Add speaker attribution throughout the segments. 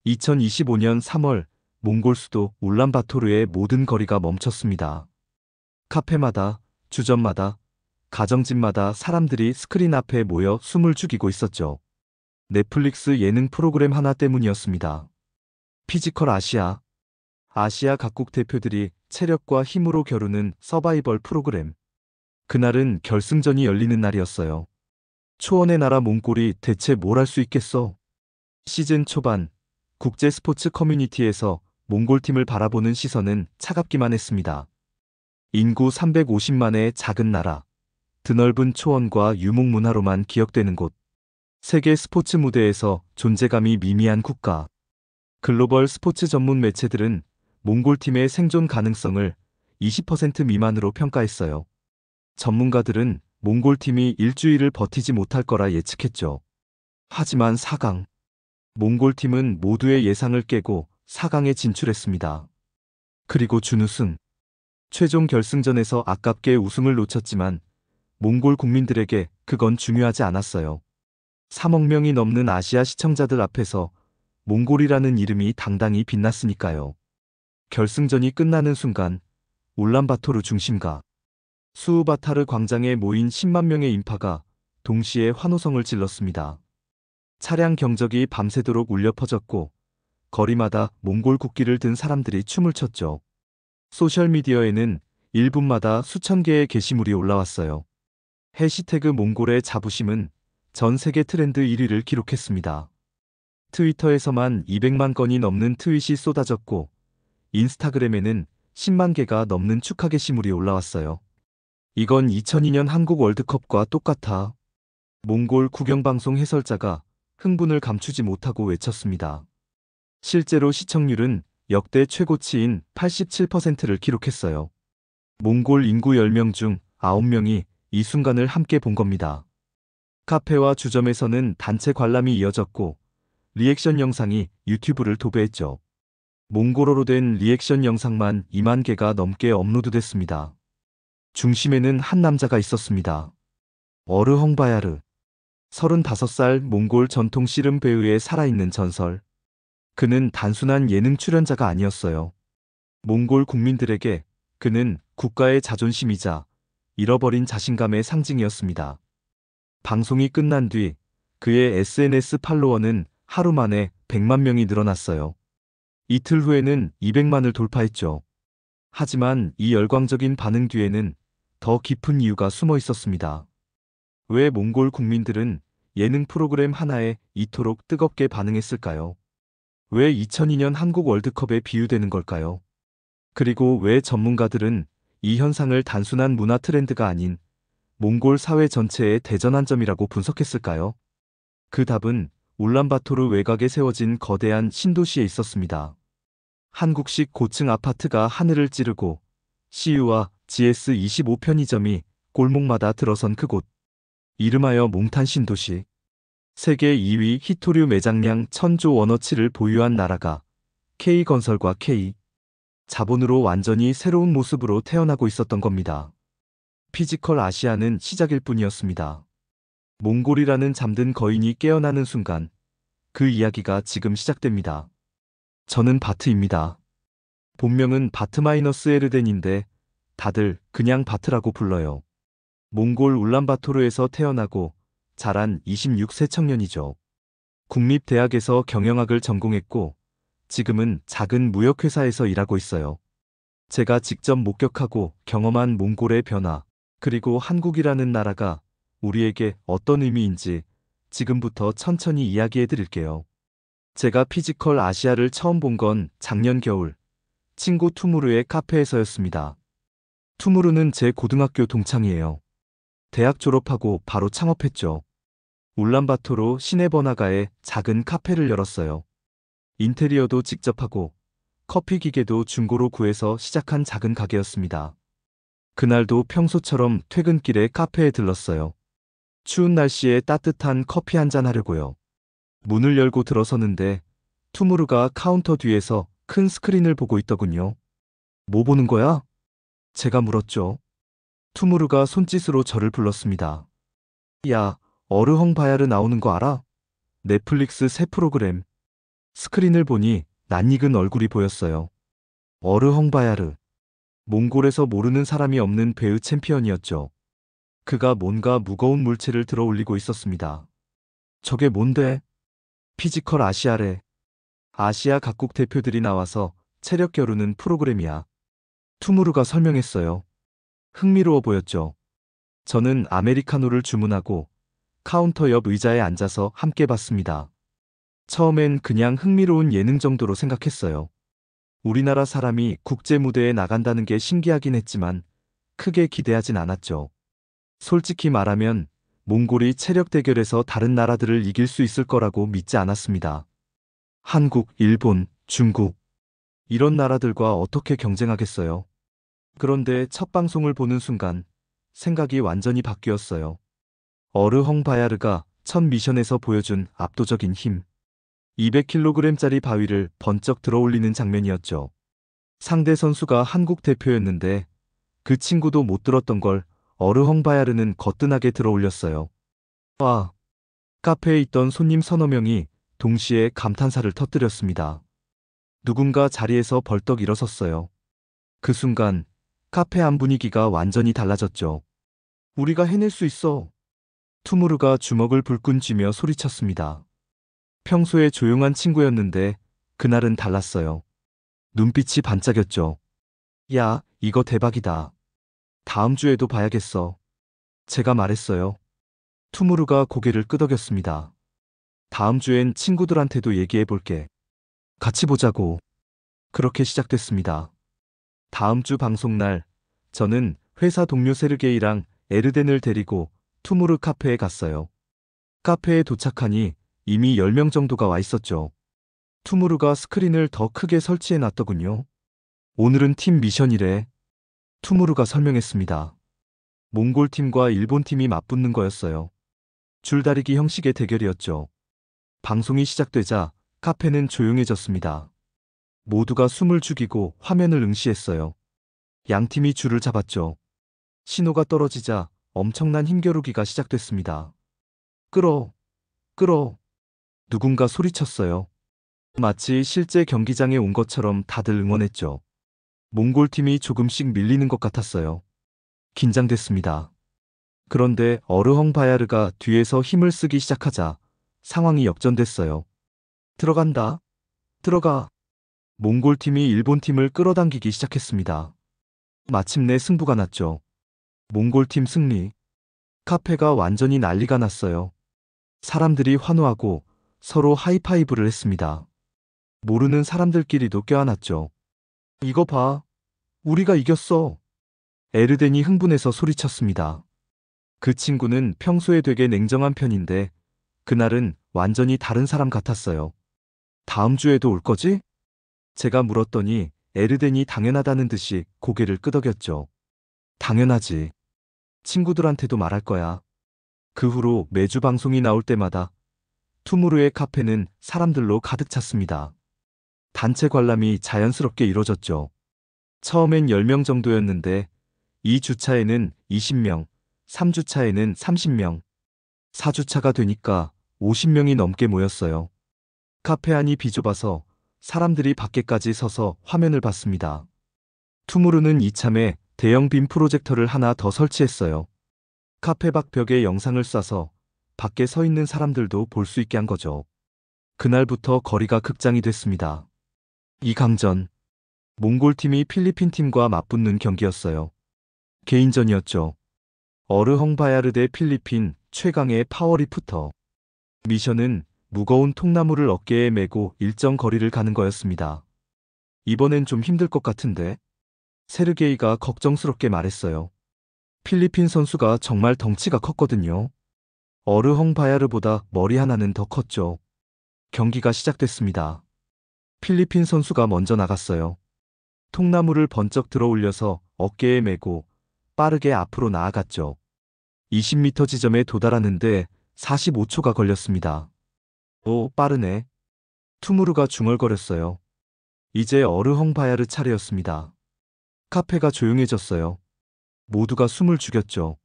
Speaker 1: 2025년 3월 몽골 수도 울란바토르의 모든 거리가 멈췄습니다. 카페마다, 주점마다, 가정집마다 사람들이 스크린 앞에 모여 숨을 죽이고 있었죠. 넷플릭스 예능 프로그램 하나 때문이었습니다. 피지컬 아시아. 아시아 각국 대표들이 체력과 힘으로 겨루는 서바이벌 프로그램. 그날은 결승전이 열리는 날이었어요. 초원의 나라 몽골이 대체 뭘 할 수 있겠어? 시즌 초반, 국제 스포츠 커뮤니티에서 몽골팀을 바라보는 시선은 차갑기만 했습니다. 인구 350만의 작은 나라, 드넓은 초원과 유목 문화로만 기억되는 곳, 세계 스포츠 무대에서 존재감이 미미한 국가. 글로벌 스포츠 전문 매체들은 몽골팀의 생존 가능성을 20% 미만으로 평가했어요. 전문가들은 몽골팀이 일주일을 버티지 못할 거라 예측했죠. 하지만 4강. 몽골팀은 모두의 예상을 깨고 4강에 진출했습니다. 그리고 준우승. 최종 결승전에서 아깝게 우승을 놓쳤지만 몽골 국민들에게 그건 중요하지 않았어요. 3억 명이 넘는 아시아 시청자들 앞에서 몽골이라는 이름이 당당히 빛났으니까요. 결승전이 끝나는 순간 울란바토르 중심가 수우바타르 광장에 모인 10만 명의 인파가 동시에 환호성을 질렀습니다. 차량 경적이 밤새도록 울려 퍼졌고 거리마다 몽골 국기를 든 사람들이 춤을 췄죠. 소셜미디어에는 1분마다 수천 개의 게시물이 올라왔어요. 해시태그 몽골의 자부심은 전 세계 트렌드 1위를 기록했습니다. 트위터에서만 200만 건이 넘는 트윗이 쏟아졌고 인스타그램에는 10만 개가 넘는 축하 게시물이 올라왔어요. 이건 2002년 한국 월드컵과 똑같아. 몽골 국영방송 해설자가 흥분을 감추지 못하고 외쳤습니다. 실제로 시청률은 역대 최고치인 87%를 기록했어요. 몽골 인구 10명 중 9명이 이 순간을 함께 본 겁니다. 카페와 주점에서는 단체 관람이 이어졌고 리액션 영상이 유튜브를 도배했죠. 몽골어로 된 리액션 영상만 2만 개가 넘게 업로드됐습니다. 중심에는 한 남자가 있었습니다. 어르 헝바야르. 35살 몽골 전통 씨름 배우의 살아있는 전설. 그는 단순한 예능 출연자가 아니었어요. 몽골 국민들에게 그는 국가의 자존심이자 잃어버린 자신감의 상징이었습니다. 방송이 끝난 뒤 그의 SNS 팔로워는 하루 만에 100만 명이 늘어났어요. 이틀 후에는 200만을 돌파했죠. 하지만 이 열광적인 반응 뒤에는 더 깊은 이유가 숨어 있었습니다. 왜 몽골 국민들은 예능 프로그램 하나에 이토록 뜨겁게 반응했을까요? 왜 2002년 한국 월드컵에 비유되는 걸까요? 그리고 왜 전문가들은 이 현상을 단순한 문화 트렌드가 아닌 몽골 사회 전체의 대전환점이라고 분석했을까요? 그 답은 울란바토르 외곽에 세워진 거대한 신도시에 있었습니다. 한국식 고층 아파트가 하늘을 찌르고 CU와 GS25 편의점이 골목마다 들어선 그곳. 이름하여 몽탄 신도시. 세계 2위 히토류 매장량 1000조 원어치를 보유한 나라가 K건설과 K 자본으로 완전히 새로운 모습으로 태어나고 있었던 겁니다. 피지컬 아시아는 시작일 뿐이었습니다. 몽골이라는 잠든 거인이 깨어나는 순간 그 이야기가 지금 시작됩니다. 저는 바트입니다. 본명은 바트- 에르덴인데 다들 그냥 바트라고 불러요. 몽골 울란바토르에서 태어나고 자란 26세 청년이죠. 국립대학에서 경영학을 전공했고 지금은 작은 무역회사에서 일하고 있어요. 제가 직접 목격하고 경험한 몽골의 변화, 그리고 한국이라는 나라가 우리에게 어떤 의미인지 지금부터 천천히 이야기해 드릴게요. 제가 피지컬 아시아를 처음 본 건 작년 겨울, 친구 투무르의 카페에서였습니다. 투무르는 제 고등학교 동창이에요. 대학 졸업하고 바로 창업했죠. 울란바토르 시내 번화가에 작은 카페를 열었어요. 인테리어도 직접 하고 커피 기계도 중고로 구해서 시작한 작은 가게였습니다. 그날도 평소처럼 퇴근길에 카페에 들렀어요. 추운 날씨에 따뜻한 커피 한잔 하려고요. 문을 열고 들어서는데 투무르가 카운터 뒤에서 큰 스크린을 보고 있더군요. 뭐 보는 거야? 제가 물었죠. 투무르가 손짓으로 저를 불렀습니다. 야, 어르헝 바야르 나오는 거 알아? 넷플릭스 새 프로그램. 스크린을 보니 낯익은 얼굴이 보였어요. 어르헝바야르. 몽골에서 모르는 사람이 없는 배의 챔피언이었죠. 그가 뭔가 무거운 물체를 들어 올리고 있었습니다. 저게 뭔데? 피지컬 아시아래. 아시아 각국 대표들이 나와서 체력 겨루는 프로그램이야. 투무르가 설명했어요. 흥미로워 보였죠. 저는 아메리카노를 주문하고 카운터 옆 의자에 앉아서 함께 봤습니다. 처음엔 그냥 흥미로운 예능 정도로 생각했어요. 우리나라 사람이 국제 무대에 나간다는 게 신기하긴 했지만 크게 기대하진 않았죠. 솔직히 말하면 몽골이 체력 대결에서 다른 나라들을 이길 수 있을 거라고 믿지 않았습니다. 한국, 일본, 중국. 이런 나라들과 어떻게 경쟁하겠어요? 그런데 첫 방송을 보는 순간 생각이 완전히 바뀌었어요. 어르헝바야르가 첫 미션에서 보여준 압도적인 힘. 200kg짜리 바위를 번쩍 들어 올리는 장면이었죠. 상대 선수가 한국 대표였는데 그 친구도 못 들었던 걸 어르헝바야르는 거뜬하게 들어 올렸어요. 와! 카페에 있던 손님 서너 명이 동시에 감탄사를 터뜨렸습니다. 누군가 자리에서 벌떡 일어섰어요. 그 순간 카페 안 분위기가 완전히 달라졌죠. 우리가 해낼 수 있어. 투무르가 주먹을 불끈 쥐며 소리쳤습니다. 평소에 조용한 친구였는데 그날은 달랐어요. 눈빛이 반짝였죠. 야, 이거 대박이다. 다음 주에도 봐야겠어. 제가 말했어요. 투무르가 고개를 끄덕였습니다. 다음 주엔 친구들한테도 얘기해 볼게. 같이 보자고. 그렇게 시작됐습니다. 다음 주 방송날, 저는 회사 동료 세르게이랑 에르덴을 데리고 투무르 카페에 갔어요. 카페에 도착하니 이미 10명 정도가 와 있었죠. 투무르가 스크린을 더 크게 설치해 놨더군요. 오늘은 팀 미션이래. 투무르가 설명했습니다. 몽골 팀과 일본 팀이 맞붙는 거였어요. 줄다리기 형식의 대결이었죠. 방송이 시작되자 카페는 조용해졌습니다. 모두가 숨을 죽이고 화면을 응시했어요. 양팀이 줄을 잡았죠. 신호가 떨어지자 엄청난 힘겨루기가 시작됐습니다. 끌어, 끌어. 누군가 소리쳤어요. 마치 실제 경기장에 온 것처럼 다들 응원했죠. 몽골 팀이 조금씩 밀리는 것 같았어요. 긴장됐습니다. 그런데 어르헝바야르가 뒤에서 힘을 쓰기 시작하자 상황이 역전됐어요. 들어간다. 들어가. 몽골 팀이 일본 팀을 끌어당기기 시작했습니다. 마침내 승부가 났죠. 몽골 팀 승리. 카페가 완전히 난리가 났어요. 사람들이 환호하고 서로 하이파이브를 했습니다. 모르는 사람들끼리도 껴안았죠. 이거 봐. 우리가 이겼어. 에르덴이 흥분해서 소리쳤습니다. 그 친구는 평소에 되게 냉정한 편인데 그날은 완전히 다른 사람 같았어요. 다음 주에도 올 거지? 제가 물었더니 에르덴이 당연하다는 듯이 고개를 끄덕였죠. 당연하지. 친구들한테도 말할 거야. 그 후로 매주 방송이 나올 때마다 투무르의 카페는 사람들로 가득 찼습니다. 단체 관람이 자연스럽게 이뤄졌죠. 처음엔 10명 정도였는데 2주차에는 20명, 3주차에는 30명, 4주차가 되니까 50명이 넘게 모였어요. 카페 안이 비좁아서 사람들이 밖에까지 서서 화면을 봤습니다. 투무르는 이참에 대형 빔 프로젝터를 하나 더 설치했어요. 카페 밖 벽에 영상을 쏴서 밖에 서 있는 사람들도 볼 수 있게 한 거죠. 그날부터 거리가 극장이 됐습니다. 이 강전, 몽골 팀이 필리핀 팀과 맞붙는 경기였어요. 개인전이었죠. 어르헝바야르 대 필리핀 최강의 파워리프터. 미션은 무거운 통나무를 어깨에 메고 일정 거리를 가는 거였습니다. 이번엔 좀 힘들 것 같은데? 세르게이가 걱정스럽게 말했어요. 필리핀 선수가 정말 덩치가 컸거든요. 어르헝바야르보다 머리 하나는 더 컸죠. 경기가 시작됐습니다. 필리핀 선수가 먼저 나갔어요. 통나무를 번쩍 들어 올려서 어깨에 메고 빠르게 앞으로 나아갔죠. 20m 지점에 도달하는데 45초가 걸렸습니다. 오, 빠르네. 투무르가 중얼거렸어요. 이제 어르헝바야르 차례였습니다. 카페가 조용해졌어요. 모두가 숨을 죽였죠.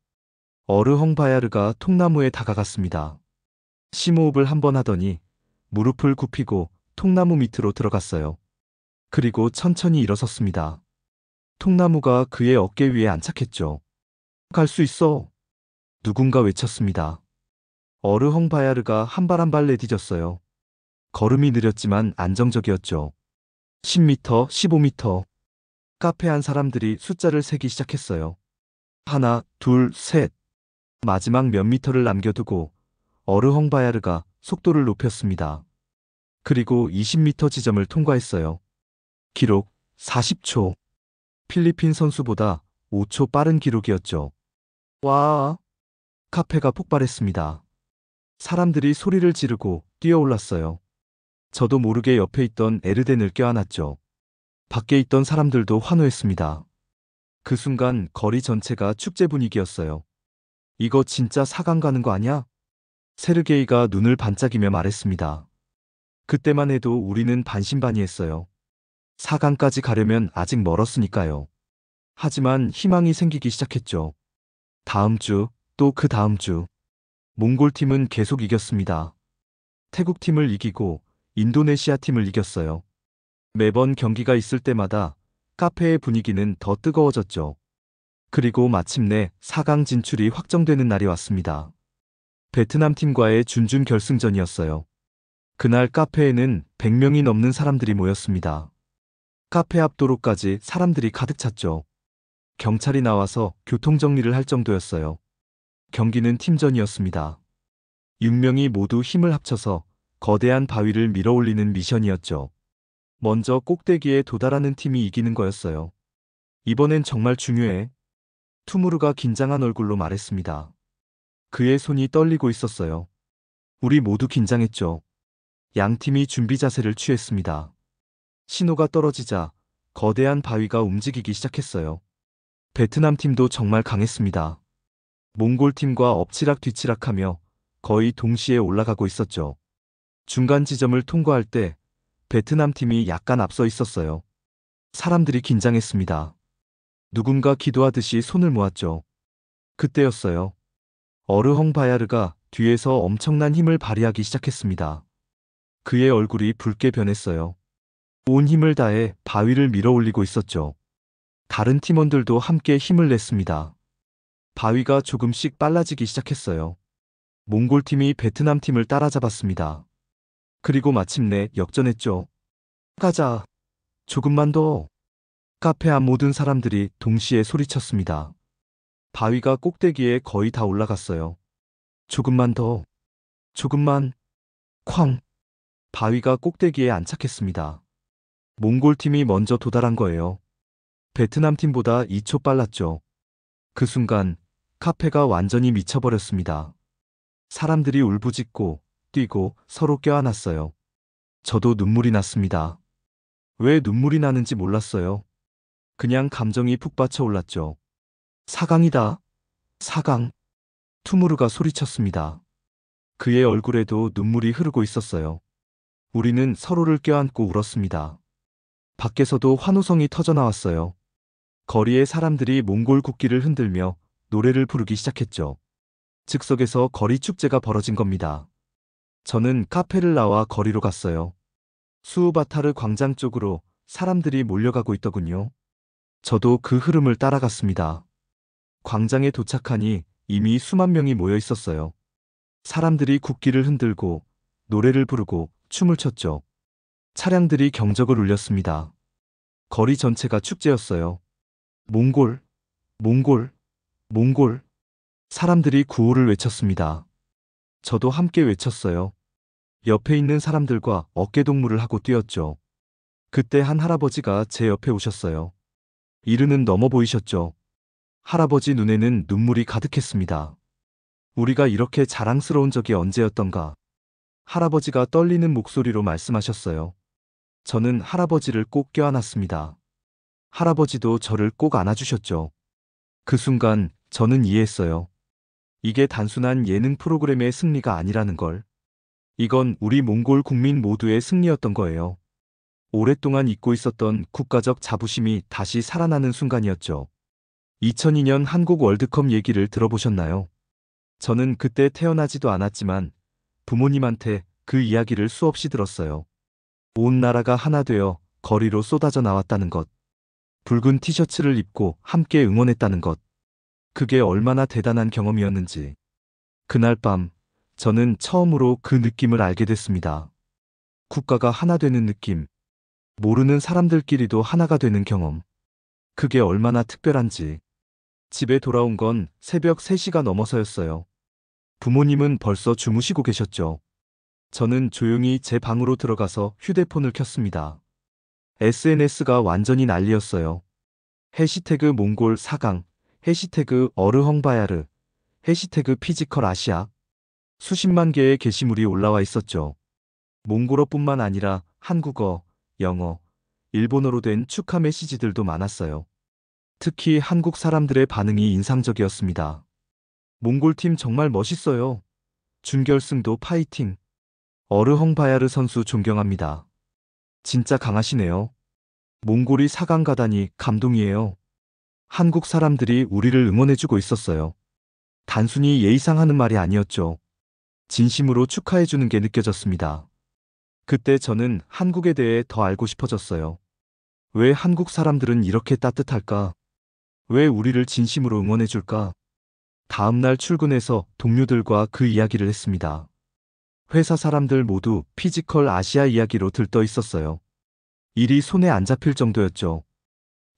Speaker 1: 어르헝바야르가 통나무에 다가갔습니다. 심호흡을 한 번 하더니 무릎을 굽히고 통나무 밑으로 들어갔어요. 그리고 천천히 일어섰습니다. 통나무가 그의 어깨 위에 안착했죠. 갈 수 있어. 누군가 외쳤습니다. 어르헝 바야르가 한 발 한 발 내디뎠어요. 걸음이 느렸지만 안정적이었죠. 10m, 15m. 카페 안 사람들이 숫자를 세기 시작했어요. 하나, 둘, 셋. 마지막 몇 미터를 남겨두고 어르헝 바야르가 속도를 높였습니다. 그리고 20m 지점을 통과했어요. 기록 40초. 필리핀 선수보다 5초 빠른 기록이었죠. 와! 카페가 폭발했습니다. 사람들이 소리를 지르고 뛰어올랐어요. 저도 모르게 옆에 있던 에르덴을 껴안았죠. 밖에 있던 사람들도 환호했습니다. 그 순간 거리 전체가 축제 분위기였어요. 이거 진짜 4강 가는 거 아니야? 세르게이가 눈을 반짝이며 말했습니다. 그때만 해도 우리는 반신반의했어요. 4강까지 가려면 아직 멀었으니까요. 하지만 희망이 생기기 시작했죠. 다음 주, 또 그 다음 주. 몽골 팀은 계속 이겼습니다. 태국 팀을 이기고 인도네시아 팀을 이겼어요. 매번 경기가 있을 때마다 카페의 분위기는 더 뜨거워졌죠. 그리고 마침내 4강 진출이 확정되는 날이 왔습니다. 베트남 팀과의 준준 결승전이었어요. 그날 카페에는 100명이 넘는 사람들이 모였습니다. 카페 앞 도로까지 사람들이 가득 찼죠. 경찰이 나와서 교통정리를 할 정도였어요. 경기는 팀전이었습니다. 6명이 모두 힘을 합쳐서 거대한 바위를 밀어올리는 미션이었죠. 먼저 꼭대기에 도달하는 팀이 이기는 거였어요. 이번엔 정말 중요해. 투무르가 긴장한 얼굴로 말했습니다. 그의 손이 떨리고 있었어요. 우리 모두 긴장했죠. 양팀이 준비 자세를 취했습니다. 신호가 떨어지자 거대한 바위가 움직이기 시작했어요. 베트남 팀도 정말 강했습니다. 몽골 팀과 엎치락뒤치락하며 거의 동시에 올라가고 있었죠. 중간 지점을 통과할 때 베트남 팀이 약간 앞서 있었어요. 사람들이 긴장했습니다. 누군가 기도하듯이 손을 모았죠. 그때였어요. 어르헝 바야르가 뒤에서 엄청난 힘을 발휘하기 시작했습니다. 그의 얼굴이 붉게 변했어요. 온 힘을 다해 바위를 밀어 올리고 있었죠. 다른 팀원들도 함께 힘을 냈습니다. 바위가 조금씩 빨라지기 시작했어요. 몽골 팀이 베트남 팀을 따라잡았습니다. 그리고 마침내 역전했죠. 가자. 조금만 더. 카페 앞 모든 사람들이 동시에 소리쳤습니다. 바위가 꼭대기에 거의 다 올라갔어요. 조금만 더. 조금만. 쾅. 바위가 꼭대기에 안착했습니다. 몽골 팀이 먼저 도달한 거예요. 베트남 팀보다 2초 빨랐죠. 그 순간 카페가 완전히 미쳐버렸습니다. 사람들이 울부짖고 뛰고 서로 껴안았어요. 저도 눈물이 났습니다. 왜 눈물이 나는지 몰랐어요. 그냥 감정이 북받쳐 올랐죠. 4강이다. 4강. 투무르가 소리쳤습니다. 그의 얼굴에도 눈물이 흐르고 있었어요. 우리는 서로를 껴안고 울었습니다. 밖에서도 환호성이 터져나왔어요. 거리의 사람들이 몽골 국기를 흔들며 노래를 부르기 시작했죠. 즉석에서 거리 축제가 벌어진 겁니다. 저는 카페를 나와 거리로 갔어요. 수우바타르 광장 쪽으로 사람들이 몰려가고 있더군요. 저도 그 흐름을 따라갔습니다. 광장에 도착하니 이미 수만 명이 모여 있었어요. 사람들이 국기를 흔들고 노래를 부르고 춤을 췄죠. 차량들이 경적을 울렸습니다. 거리 전체가 축제였어요. 몽골, 몽골, 몽골. 사람들이 구호를 외쳤습니다. 저도 함께 외쳤어요. 옆에 있는 사람들과 어깨동무를 하고 뛰었죠. 그때 한 할아버지가 제 옆에 오셨어요. 이르는 넘어 보이셨죠? 할아버지 눈에는 눈물이 가득했습니다. 우리가 이렇게 자랑스러운 적이 언제였던가. 할아버지가 떨리는 목소리로 말씀하셨어요. 저는 할아버지를 꼭 껴안았습니다. 할아버지도 저를 꼭 안아주셨죠. 그 순간 저는 이해했어요. 이게 단순한 예능 프로그램의 승리가 아니라는 걸. 이건 우리 몽골 국민 모두의 승리였던 거예요. 오랫동안 잊고 있었던 국가적 자부심이 다시 살아나는 순간이었죠. 2002년 한국 월드컵 얘기를 들어보셨나요? 저는 그때 태어나지도 않았지만 부모님한테 그 이야기를 수없이 들었어요. 온 나라가 하나 되어 거리로 쏟아져 나왔다는 것. 붉은 티셔츠를 입고 함께 응원했다는 것. 그게 얼마나 대단한 경험이었는지. 그날 밤, 저는 처음으로 그 느낌을 알게 됐습니다. 국가가 하나 되는 느낌. 모르는 사람들끼리도 하나가 되는 경험. 그게 얼마나 특별한지. 집에 돌아온 건 새벽 3시가 넘어서였어요. 부모님은 벌써 주무시고 계셨죠. 저는 조용히 제 방으로 들어가서 휴대폰을 켰습니다. SNS가 완전히 난리였어요. 해시태그 몽골 4강, 해시태그 어르헝바야르, 해시태그 피지컬 아시아. 수십만 개의 게시물이 올라와 있었죠. 몽골어뿐만 아니라 한국어, 영어, 일본어로 된 축하 메시지들도 많았어요. 특히 한국 사람들의 반응이 인상적이었습니다. 몽골팀 정말 멋있어요. 준결승도 파이팅. 어르헝바야르 선수 존경합니다. 진짜 강하시네요. 몽골이 4강 가다니 감동이에요. 한국 사람들이 우리를 응원해주고 있었어요. 단순히 예의상 하는 말이 아니었죠. 진심으로 축하해주는 게 느껴졌습니다. 그때 저는 한국에 대해 더 알고 싶어졌어요. 왜 한국 사람들은 이렇게 따뜻할까? 왜 우리를 진심으로 응원해줄까? 다음날 출근해서 동료들과 그 이야기를 했습니다. 회사 사람들 모두 피지컬 아시아 이야기로 들떠 있었어요. 일이 손에 안 잡힐 정도였죠.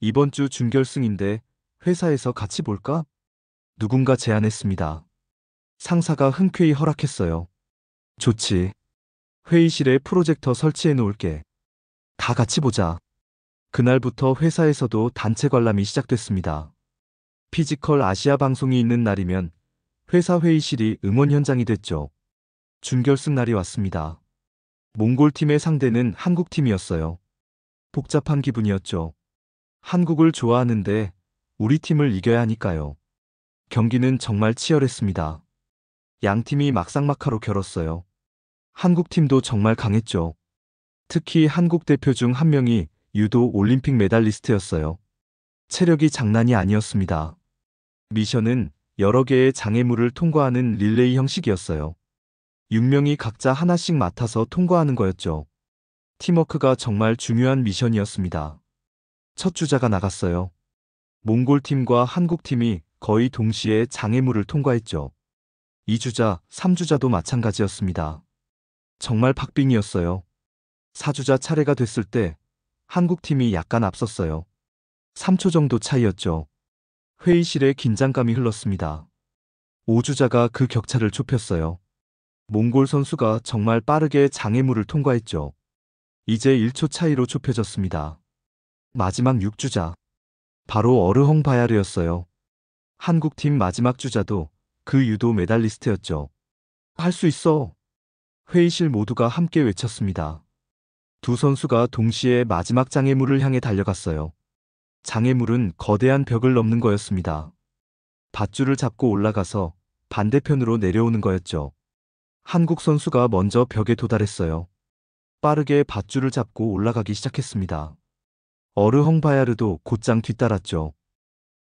Speaker 1: 이번 주 준결승인데 회사에서 같이 볼까? 누군가 제안했습니다. 상사가 흔쾌히 허락했어요. 좋지. 회의실에 프로젝터 설치해 놓을게. 다 같이 보자. 그날부터 회사에서도 단체 관람이 시작됐습니다. 피지컬 아시아 방송이 있는 날이면 회사 회의실이 응원 현장이 됐죠. 준결승 날이 왔습니다. 몽골팀의 상대는 한국팀이었어요. 복잡한 기분이었죠. 한국을 좋아하는데 우리 팀을 이겨야 하니까요. 경기는 정말 치열했습니다. 양팀이 막상막하로 겨뤘어요. 한국팀도 정말 강했죠. 특히 한국 대표 중 한 명이 유도 올림픽 메달리스트였어요. 체력이 장난이 아니었습니다. 미션은 여러 개의 장애물을 통과하는 릴레이 형식이었어요. 6명이 각자 하나씩 맡아서 통과하는 거였죠. 팀워크가 정말 중요한 미션이었습니다. 첫 주자가 나갔어요. 몽골팀과 한국팀이 거의 동시에 장애물을 통과했죠. 2주자, 3주자도 마찬가지였습니다. 정말 박빙이었어요. 4주자 차례가 됐을 때 한국팀이 약간 앞섰어요. 3초 정도 차이였죠. 회의실에 긴장감이 흘렀습니다. 5주자가 그 격차를 좁혔어요. 몽골 선수가 정말 빠르게 장애물을 통과했죠. 이제 1초 차이로 좁혀졌습니다. 마지막 6주자. 바로 어르헝바야르였어요. 한국팀 마지막 주자도 그 유도 메달리스트였죠. 할 수 있어. 회의실 모두가 함께 외쳤습니다. 두 선수가 동시에 마지막 장애물을 향해 달려갔어요. 장애물은 거대한 벽을 넘는 거였습니다. 밧줄을 잡고 올라가서 반대편으로 내려오는 거였죠. 한국 선수가 먼저 벽에 도달했어요. 빠르게 밧줄을 잡고 올라가기 시작했습니다. 어르헝바야르도 곧장 뒤따랐죠.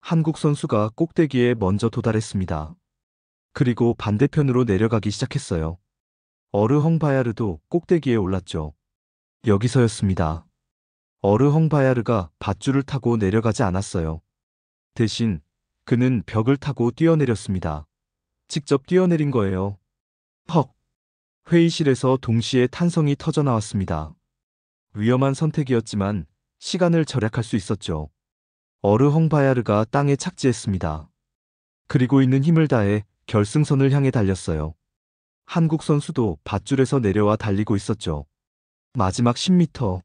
Speaker 1: 한국 선수가 꼭대기에 먼저 도달했습니다. 그리고 반대편으로 내려가기 시작했어요. 어르헝바야르도 꼭대기에 올랐죠. 여기서였습니다. 어르헝바야르가 밧줄을 타고 내려가지 않았어요. 대신 그는 벽을 타고 뛰어내렸습니다. 직접 뛰어내린 거예요. 헉! 회의실에서 동시에 탄성이 터져 나왔습니다. 위험한 선택이었지만 시간을 절약할 수 있었죠. 어르헝바야르가 땅에 착지했습니다. 그리고 있는 힘을 다해 결승선을 향해 달렸어요. 한국 선수도 밧줄에서 내려와 달리고 있었죠. 마지막 10m.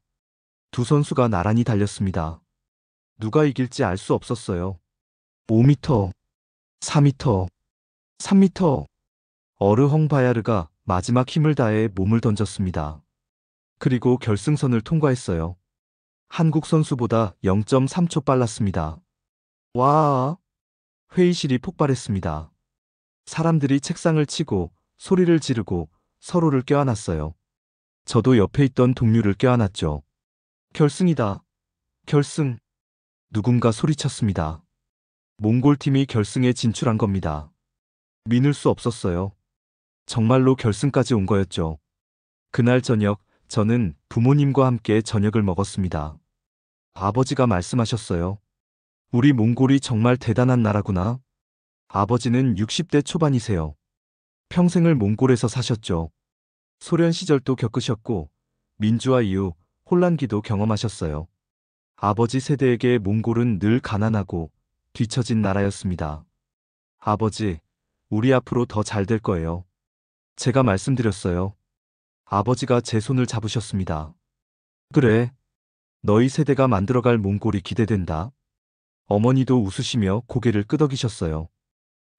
Speaker 1: 두 선수가 나란히 달렸습니다. 누가 이길지 알 수 없었어요. 5m, 4m, 3m. 어르헝바야르가 마지막 힘을 다해 몸을 던졌습니다. 그리고 결승선을 통과했어요. 한국 선수보다 0.3초 빨랐습니다. 와! 회의실이 폭발했습니다. 사람들이 책상을 치고 소리를 지르고 서로를 껴안았어요. 저도 옆에 있던 동료를 껴안았죠. 결승이다. 결승. 누군가 소리쳤습니다. 몽골팀이 결승에 진출한 겁니다. 믿을 수 없었어요. 정말로 결승까지 온 거였죠. 그날 저녁 저는 부모님과 함께 저녁을 먹었습니다. 아버지가 말씀하셨어요. 우리 몽골이 정말 대단한 나라구나. 아버지는 60대 초반이세요. 평생을 몽골에서 사셨죠. 소련 시절도 겪으셨고, 민주화 이후 혼란기도 경험하셨어요. 아버지 세대에게 몽골은 늘 가난하고 뒤처진 나라였습니다. 아버지, 우리 앞으로 더 잘 될 거예요. 제가 말씀드렸어요. 아버지가 제 손을 잡으셨습니다. 그래, 너희 세대가 만들어갈 몽골이 기대된다. 어머니도 웃으시며 고개를 끄덕이셨어요.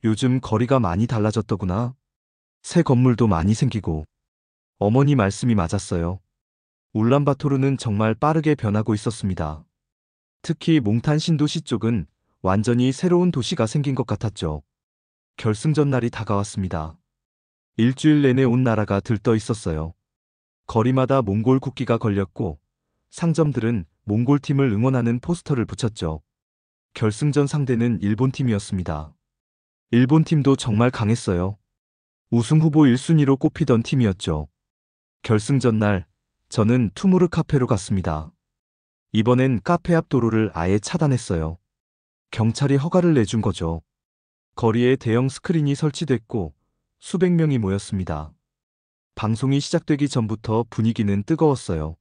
Speaker 1: 요즘 거리가 많이 달라졌더구나. 새 건물도 많이 생기고. 어머니 말씀이 맞았어요. 울란바토르는 정말 빠르게 변하고 있었습니다. 특히 몽탄 신도시 쪽은 완전히 새로운 도시가 생긴 것 같았죠. 결승전 날이 다가왔습니다. 일주일 내내 온 나라가 들떠 있었어요. 거리마다 몽골 국기가 걸렸고 상점들은 몽골 팀을 응원하는 포스터를 붙였죠. 결승전 상대는 일본 팀이었습니다. 일본 팀도 정말 강했어요. 우승 후보 1순위로 꼽히던 팀이었죠. 결승전 날 저는 투무르 카페로 갔습니다. 이번엔 카페 앞 도로를 아예 차단했어요. 경찰이 허가를 내준 거죠. 거리에 대형 스크린이 설치됐고 수백 명이 모였습니다. 방송이 시작되기 전부터 분위기는 뜨거웠어요.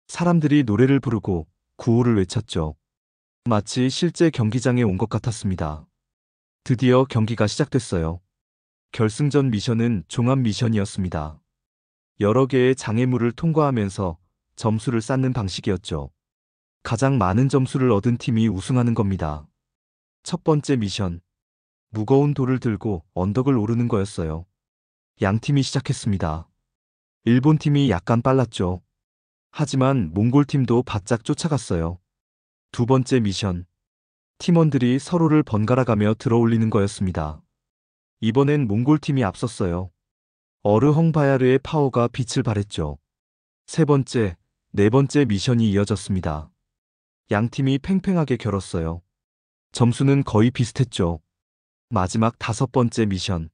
Speaker 1: 사람들이 노래를 부르고 구호를 외쳤죠. 마치 실제 경기장에 온 것 같았습니다. 드디어 경기가 시작됐어요. 결승전 미션은 종합 미션이었습니다. 여러 개의 장애물을 통과하면서 점수를 쌓는 방식이었죠. 가장 많은 점수를 얻은 팀이 우승하는 겁니다. 첫 번째 미션. 무거운 돌을 들고 언덕을 오르는 거였어요. 양 팀이 시작했습니다. 일본 팀이 약간 빨랐죠. 하지만 몽골 팀도 바짝 쫓아갔어요. 두 번째 미션. 팀원들이 서로를 번갈아가며 들어올리는 거였습니다. 이번엔 몽골 팀이 앞섰어요. 어르헝바야르의 파워가 빛을 발했죠. 세 번째, 네 번째 미션이 이어졌습니다. 양 팀이 팽팽하게 겨뤘어요. 점수는 거의 비슷했죠. 마지막 다섯 번째 미션.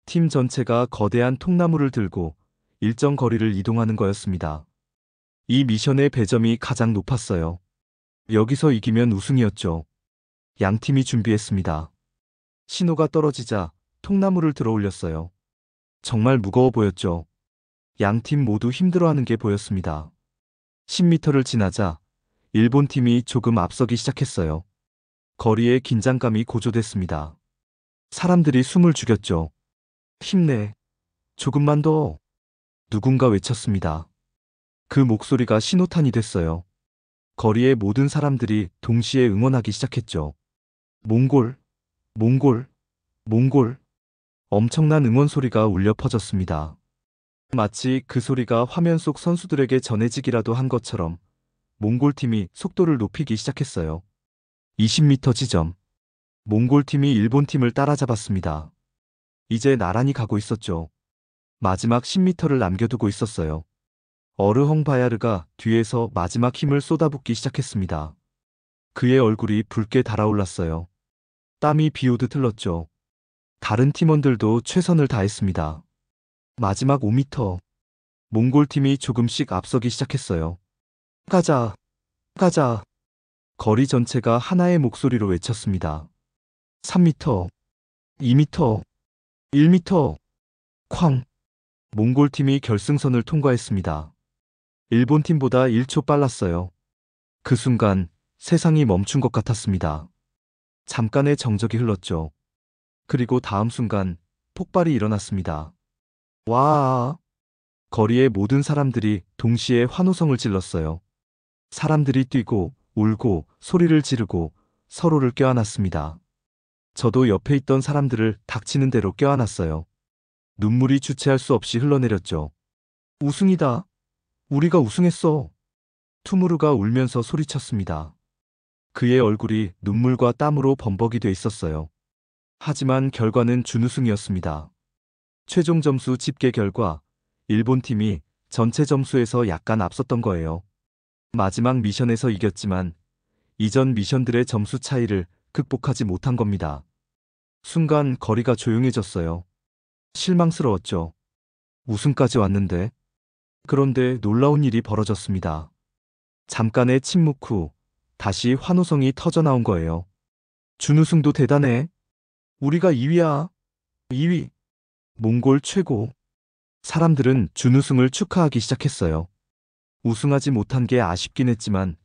Speaker 1: 팀 전체가 거대한 통나무를 들고 일정 거리를 이동하는 거였습니다. 이 미션의 배점이 가장 높았어요. 여기서 이기면 우승이었죠. 양 팀이 준비했습니다. 신호가 떨어지자 통나무를 들어 올렸어요. 정말 무거워 보였죠. 양 팀 모두 힘들어하는 게 보였습니다. 10m를 지나자 일본 팀이 조금 앞서기 시작했어요. 거리에 긴장감이 고조됐습니다. 사람들이 숨을 죽였죠. 힘내. 조금만 더. 누군가 외쳤습니다. 그 목소리가 신호탄이 됐어요. 거리의 모든 사람들이 동시에 응원하기 시작했죠. 몽골, 몽골, 몽골. 엄청난 응원 소리가 울려 퍼졌습니다. 마치 그 소리가 화면 속 선수들에게 전해지기라도 한 것처럼 몽골 팀이 속도를 높이기 시작했어요. 20m 지점. 몽골 팀이 일본 팀을 따라잡았습니다. 이제 나란히 가고 있었죠. 마지막 10m를 남겨두고 있었어요. 어르헝바야르가 뒤에서 마지막 힘을 쏟아붓기 시작했습니다. 그의 얼굴이 붉게 달아올랐어요. 땀이 비오듯 흘렀죠. 다른 팀원들도 최선을 다했습니다. 마지막 5m. 몽골 팀이 조금씩 앞서기 시작했어요. 가자, 가자. 거리 전체가 하나의 목소리로 외쳤습니다. 3m, 2m, 1m. 쾅. 몽골 팀이 결승선을 통과했습니다. 일본 팀보다 1초 빨랐어요. 그 순간 세상이 멈춘 것 같았습니다. 잠깐의 정적이 흘렀죠. 그리고 다음 순간 폭발이 일어났습니다. 와! 거리의 모든 사람들이 동시에 환호성을 질렀어요. 사람들이 뛰고 울고 소리를 지르고 서로를 껴안았습니다. 저도 옆에 있던 사람들을 닥치는 대로 껴안았어요. 눈물이 주체할 수 없이 흘러내렸죠. 우승이다. 우리가 우승했어. 투무르가 울면서 소리쳤습니다. 그의 얼굴이 눈물과 땀으로 범벅이 돼 있었어요. 하지만 결과는 준우승이었습니다. 최종 점수 집계 결과 일본 팀이 전체 점수에서 약간 앞섰던 거예요. 마지막 미션에서 이겼지만 이전 미션들의 점수 차이를 극복하지 못한 겁니다. 순간 거리가 조용해졌어요. 실망스러웠죠. 우승까지 왔는데. 그런데 놀라운 일이 벌어졌습니다. 잠깐의 침묵 후 다시 환호성이 터져 나온 거예요. 준우승도 대단해. 우리가 2위야. 2위. 몽골 최고. 사람들은 준우승을 축하하기 시작했어요. 우승하지 못한 게 아쉽긴 했지만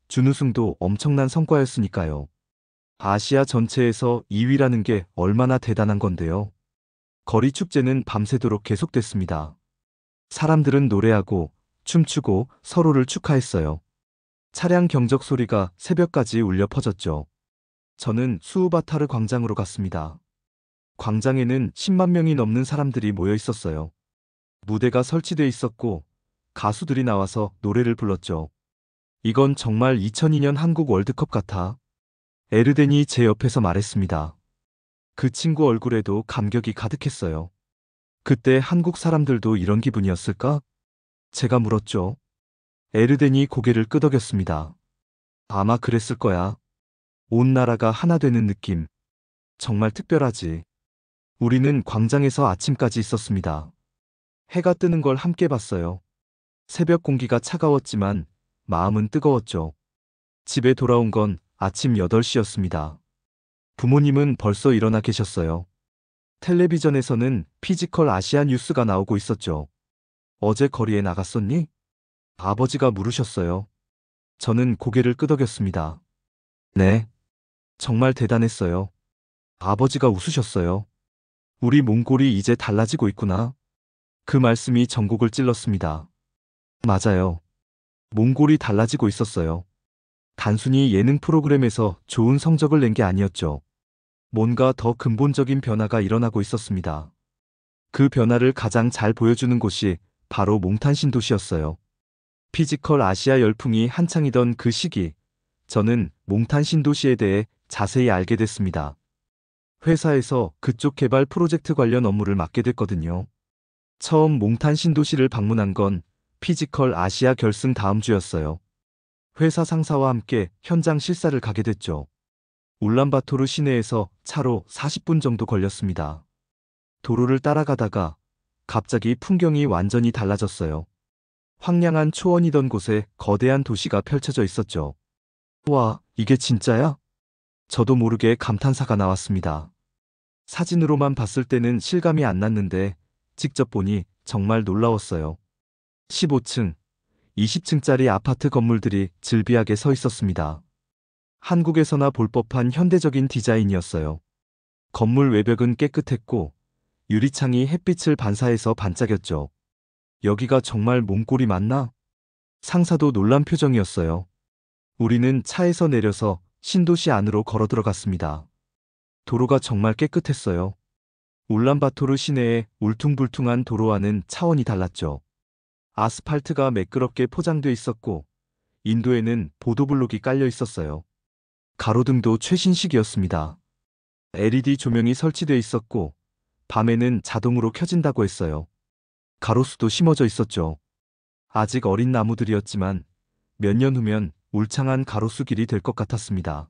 Speaker 1: 준우승도 엄청난 성과였으니까요. 아시아 전체에서 2위라는 게 얼마나 대단한 건데요. 거리 축제는 밤새도록 계속됐습니다. 사람들은 노래하고 춤추고 서로를 축하했어요. 차량 경적 소리가 새벽까지 울려 퍼졌죠. 저는 수우바타르 광장으로 갔습니다. 광장에는 10만 명이 넘는 사람들이 모여 있었어요. 무대가 설치돼 있었고 가수들이 나와서 노래를 불렀죠. 이건 정말 2002년 한국 월드컵 같아. 에르덴이 제 옆에서 말했습니다. 그 친구 얼굴에도 감격이 가득했어요. 그때 한국 사람들도 이런 기분이었을까? 제가 물었죠. 에르덴이 고개를 끄덕였습니다. 아마 그랬을 거야. 온 나라가 하나 되는 느낌. 정말 특별하지. 우리는 광장에서 아침까지 있었습니다. 해가 뜨는 걸 함께 봤어요. 새벽 공기가 차가웠지만 마음은 뜨거웠죠. 집에 돌아온 건 아침 8시였습니다. 부모님은 벌써 일어나 계셨어요. 텔레비전에서는 피지컬 아시아 뉴스가 나오고 있었죠. 어제 거리에 나갔었니? 아버지가 물으셨어요. 저는 고개를 끄덕였습니다. 네. 정말 대단했어요. 아버지가 웃으셨어요. 우리 몽골이 이제 달라지고 있구나. 그 말씀이 전곡을 찔렀습니다. 맞아요. 몽골이 달라지고 있었어요. 단순히 예능 프로그램에서 좋은 성적을 낸 게 아니었죠. 뭔가 더 근본적인 변화가 일어나고 있었습니다. 그 변화를 가장 잘 보여주는 곳이 바로 몽탄 신도시였어요. 피지컬 아시아 열풍이 한창이던 그 시기, 저는 몽탄 신도시에 대해 자세히 알게 됐습니다. 회사에서 그쪽 개발 프로젝트 관련 업무를 맡게 됐거든요. 처음 몽탄 신도시를 방문한 건 피지컬 아시아 결승 다음 주였어요. 회사 상사와 함께 현장 실사를 가게 됐죠. 울란바토르 시내에서 차로 40분 정도 걸렸습니다. 도로를 따라가다가 갑자기 풍경이 완전히 달라졌어요. 황량한 초원이던 곳에 거대한 도시가 펼쳐져 있었죠. 와, 이게 진짜야? 저도 모르게 감탄사가 나왔습니다. 사진으로만 봤을 때는 실감이 안 났는데 직접 보니 정말 놀라웠어요. 15층, 20층짜리 아파트 건물들이 즐비하게 서 있었습니다. 한국에서나 볼 법한 현대적인 디자인이었어요. 건물 외벽은 깨끗했고 유리창이 햇빛을 반사해서 반짝였죠. 여기가 정말 몽골이 맞나? 상사도 놀란 표정이었어요. 우리는 차에서 내려서 신도시 안으로 걸어 들어갔습니다. 도로가 정말 깨끗했어요. 울란바토르 시내의 울퉁불퉁한 도로와는 차원이 달랐죠. 아스팔트가 매끄럽게 포장돼 있었고 인도에는 보도블록이 깔려 있었어요. 가로등도 최신식이었습니다. LED 조명이 설치돼 있었고 밤에는 자동으로 켜진다고 했어요. 가로수도 심어져 있었죠. 아직 어린 나무들이었지만 몇 년 후면 울창한 가로수 길이 될 것 같았습니다.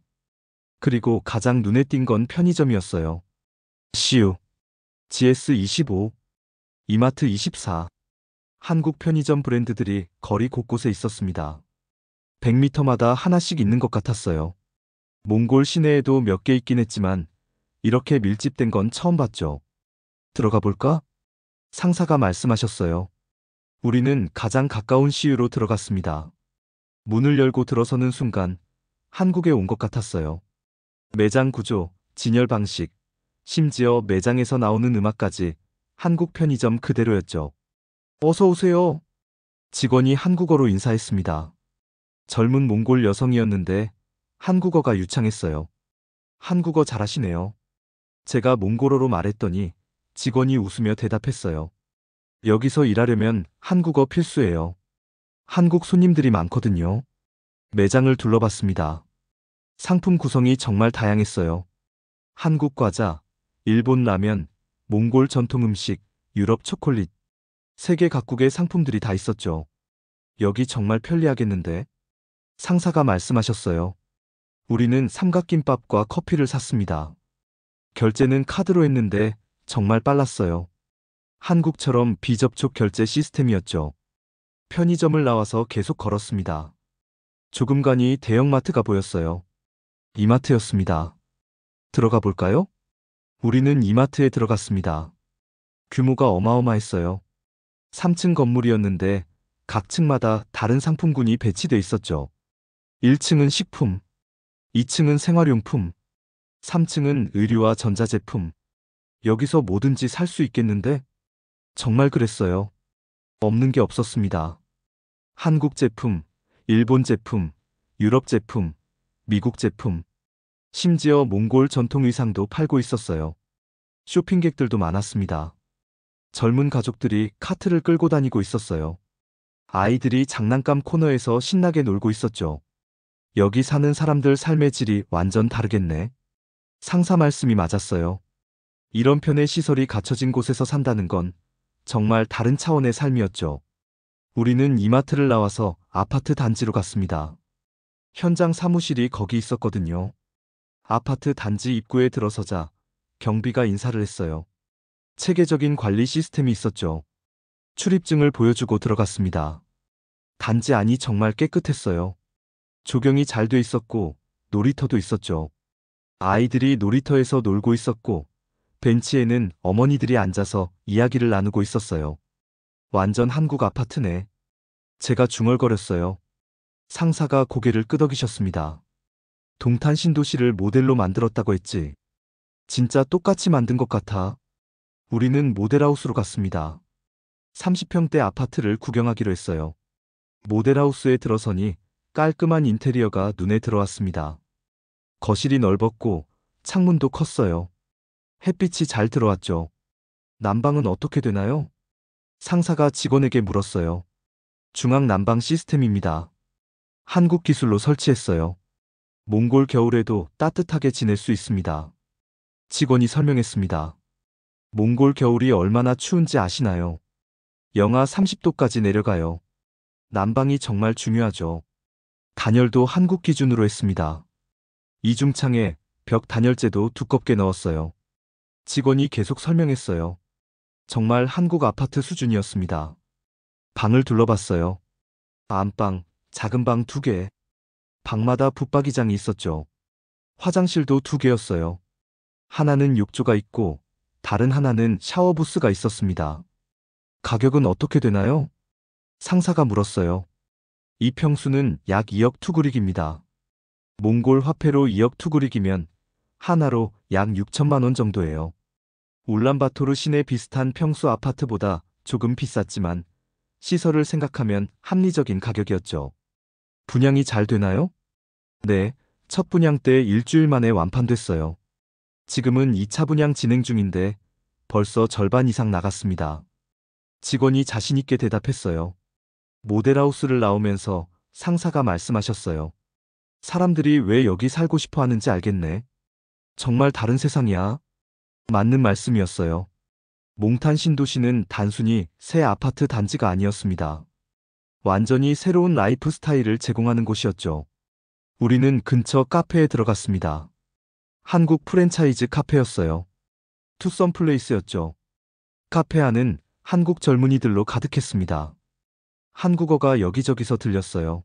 Speaker 1: 그리고 가장 눈에 띈 건 편의점이었어요. CU, GS25, 이마트24. 한국 편의점 브랜드들이 거리 곳곳에 있었습니다. 100m마다 하나씩 있는 것 같았어요. 몽골 시내에도 몇 개 있긴 했지만 이렇게 밀집된 건 처음 봤죠. 들어가 볼까? 상사가 말씀하셨어요. 우리는 가장 가까운 CU로 들어갔습니다. 문을 열고 들어서는 순간 한국에 온 것 같았어요. 매장 구조, 진열 방식, 심지어 매장에서 나오는 음악까지 한국 편의점 그대로였죠. 어서 오세요. 직원이 한국어로 인사했습니다. 젊은 몽골 여성이었는데 한국어가 유창했어요. 한국어 잘하시네요. 제가 몽골어로 말했더니 직원이 웃으며 대답했어요. 여기서 일하려면 한국어 필수예요. 한국 손님들이 많거든요. 매장을 둘러봤습니다. 상품 구성이 정말 다양했어요. 한국 과자, 일본 라면, 몽골 전통 음식, 유럽 초콜릿. 세계 각국의 상품들이 다 있었죠. 여기 정말 편리하겠는데? 상사가 말씀하셨어요. 우리는 삼각김밥과 커피를 샀습니다. 결제는 카드로 했는데 정말 빨랐어요. 한국처럼 비접촉 결제 시스템이었죠. 편의점을 나와서 계속 걸었습니다. 조금 가니 대형마트가 보였어요. 이마트였습니다. 들어가 볼까요? 우리는 이마트에 들어갔습니다. 규모가 어마어마했어요. 3층 건물이었는데 각 층마다 다른 상품군이 배치돼 있었죠. 1층은 식품, 2층은 생활용품, 3층은 의류와 전자제품. 여기서 뭐든지 살 수 있겠는데? 정말 그랬어요. 없는 게 없었습니다. 한국 제품, 일본 제품, 유럽 제품, 미국 제품, 심지어 몽골 전통 의상도 팔고 있었어요. 쇼핑객들도 많았습니다. 젊은 가족들이 카트를 끌고 다니고 있었어요. 아이들이 장난감 코너에서 신나게 놀고 있었죠. 여기 사는 사람들 삶의 질이 완전 다르겠네. 상사 말씀이 맞았어요. 이런 편의 시설이 갖춰진 곳에서 산다는 건 정말 다른 차원의 삶이었죠. 우리는 이마트를 나와서 아파트 단지로 갔습니다. 현장 사무실이 거기 있었거든요. 아파트 단지 입구에 들어서자 경비가 인사를 했어요. 체계적인 관리 시스템이 있었죠. 출입증을 보여주고 들어갔습니다. 단지 안이 정말 깨끗했어요. 조경이 잘 돼 있었고 놀이터도 있었죠. 아이들이 놀이터에서 놀고 있었고 벤치에는 어머니들이 앉아서 이야기를 나누고 있었어요. 완전 한국 아파트네. 제가 중얼거렸어요. 상사가 고개를 끄덕이셨습니다. 동탄 신도시를 모델로 만들었다고 했지. 진짜 똑같이 만든 것 같아. 우리는 모델하우스로 갔습니다. 30평대 아파트를 구경하기로 했어요. 모델하우스에 들어서니 깔끔한 인테리어가 눈에 들어왔습니다. 거실이 넓었고 창문도 컸어요. 햇빛이 잘 들어왔죠. 난방은 어떻게 되나요? 상사가 직원에게 물었어요. 중앙 난방 시스템입니다. 한국 기술로 설치했어요. 몽골 겨울에도 따뜻하게 지낼 수 있습니다. 직원이 설명했습니다. 몽골 겨울이 얼마나 추운지 아시나요? 영하 30도까지 내려가요. 난방이 정말 중요하죠. 단열도 한국 기준으로 했습니다. 이중창에 벽 단열재도 두껍게 넣었어요. 직원이 계속 설명했어요. 정말 한국 아파트 수준이었습니다. 방을 둘러봤어요. 안방, 작은 방 2개. 방마다 붙박이장이 있었죠. 화장실도 2개였어요. 하나는 욕조가 있고 다른 하나는 샤워 부스가 있었습니다. 가격은 어떻게 되나요? 상사가 물었어요. 이 평수는 약 2억 투구릭입니다. 몽골 화폐로 2억 투구릭이면 하나로 약 6천만 원 정도예요. 울란바토르 시내 비슷한 평수 아파트보다 조금 비쌌지만 시설을 생각하면 합리적인 가격이었죠. 분양이 잘 되나요? 네, 첫 분양 때 일주일 만에 완판됐어요. 지금은 2차 분양 진행 중인데 벌써 절반 이상 나갔습니다. 직원이 자신 있게 대답했어요. 모델하우스를 나오면서 상사가 말씀하셨어요. 사람들이 왜 여기 살고 싶어 하는지 알겠네. 정말 다른 세상이야. 맞는 말씀이었어요. 몽탄 신도시는 단순히 새 아파트 단지가 아니었습니다. 완전히 새로운 라이프 스타일을 제공하는 곳이었죠. 우리는 근처 카페에 들어갔습니다. 한국 프랜차이즈 카페였어요. 투썸 플레이스였죠. 카페 안은 한국 젊은이들로 가득했습니다. 한국어가 여기저기서 들렸어요.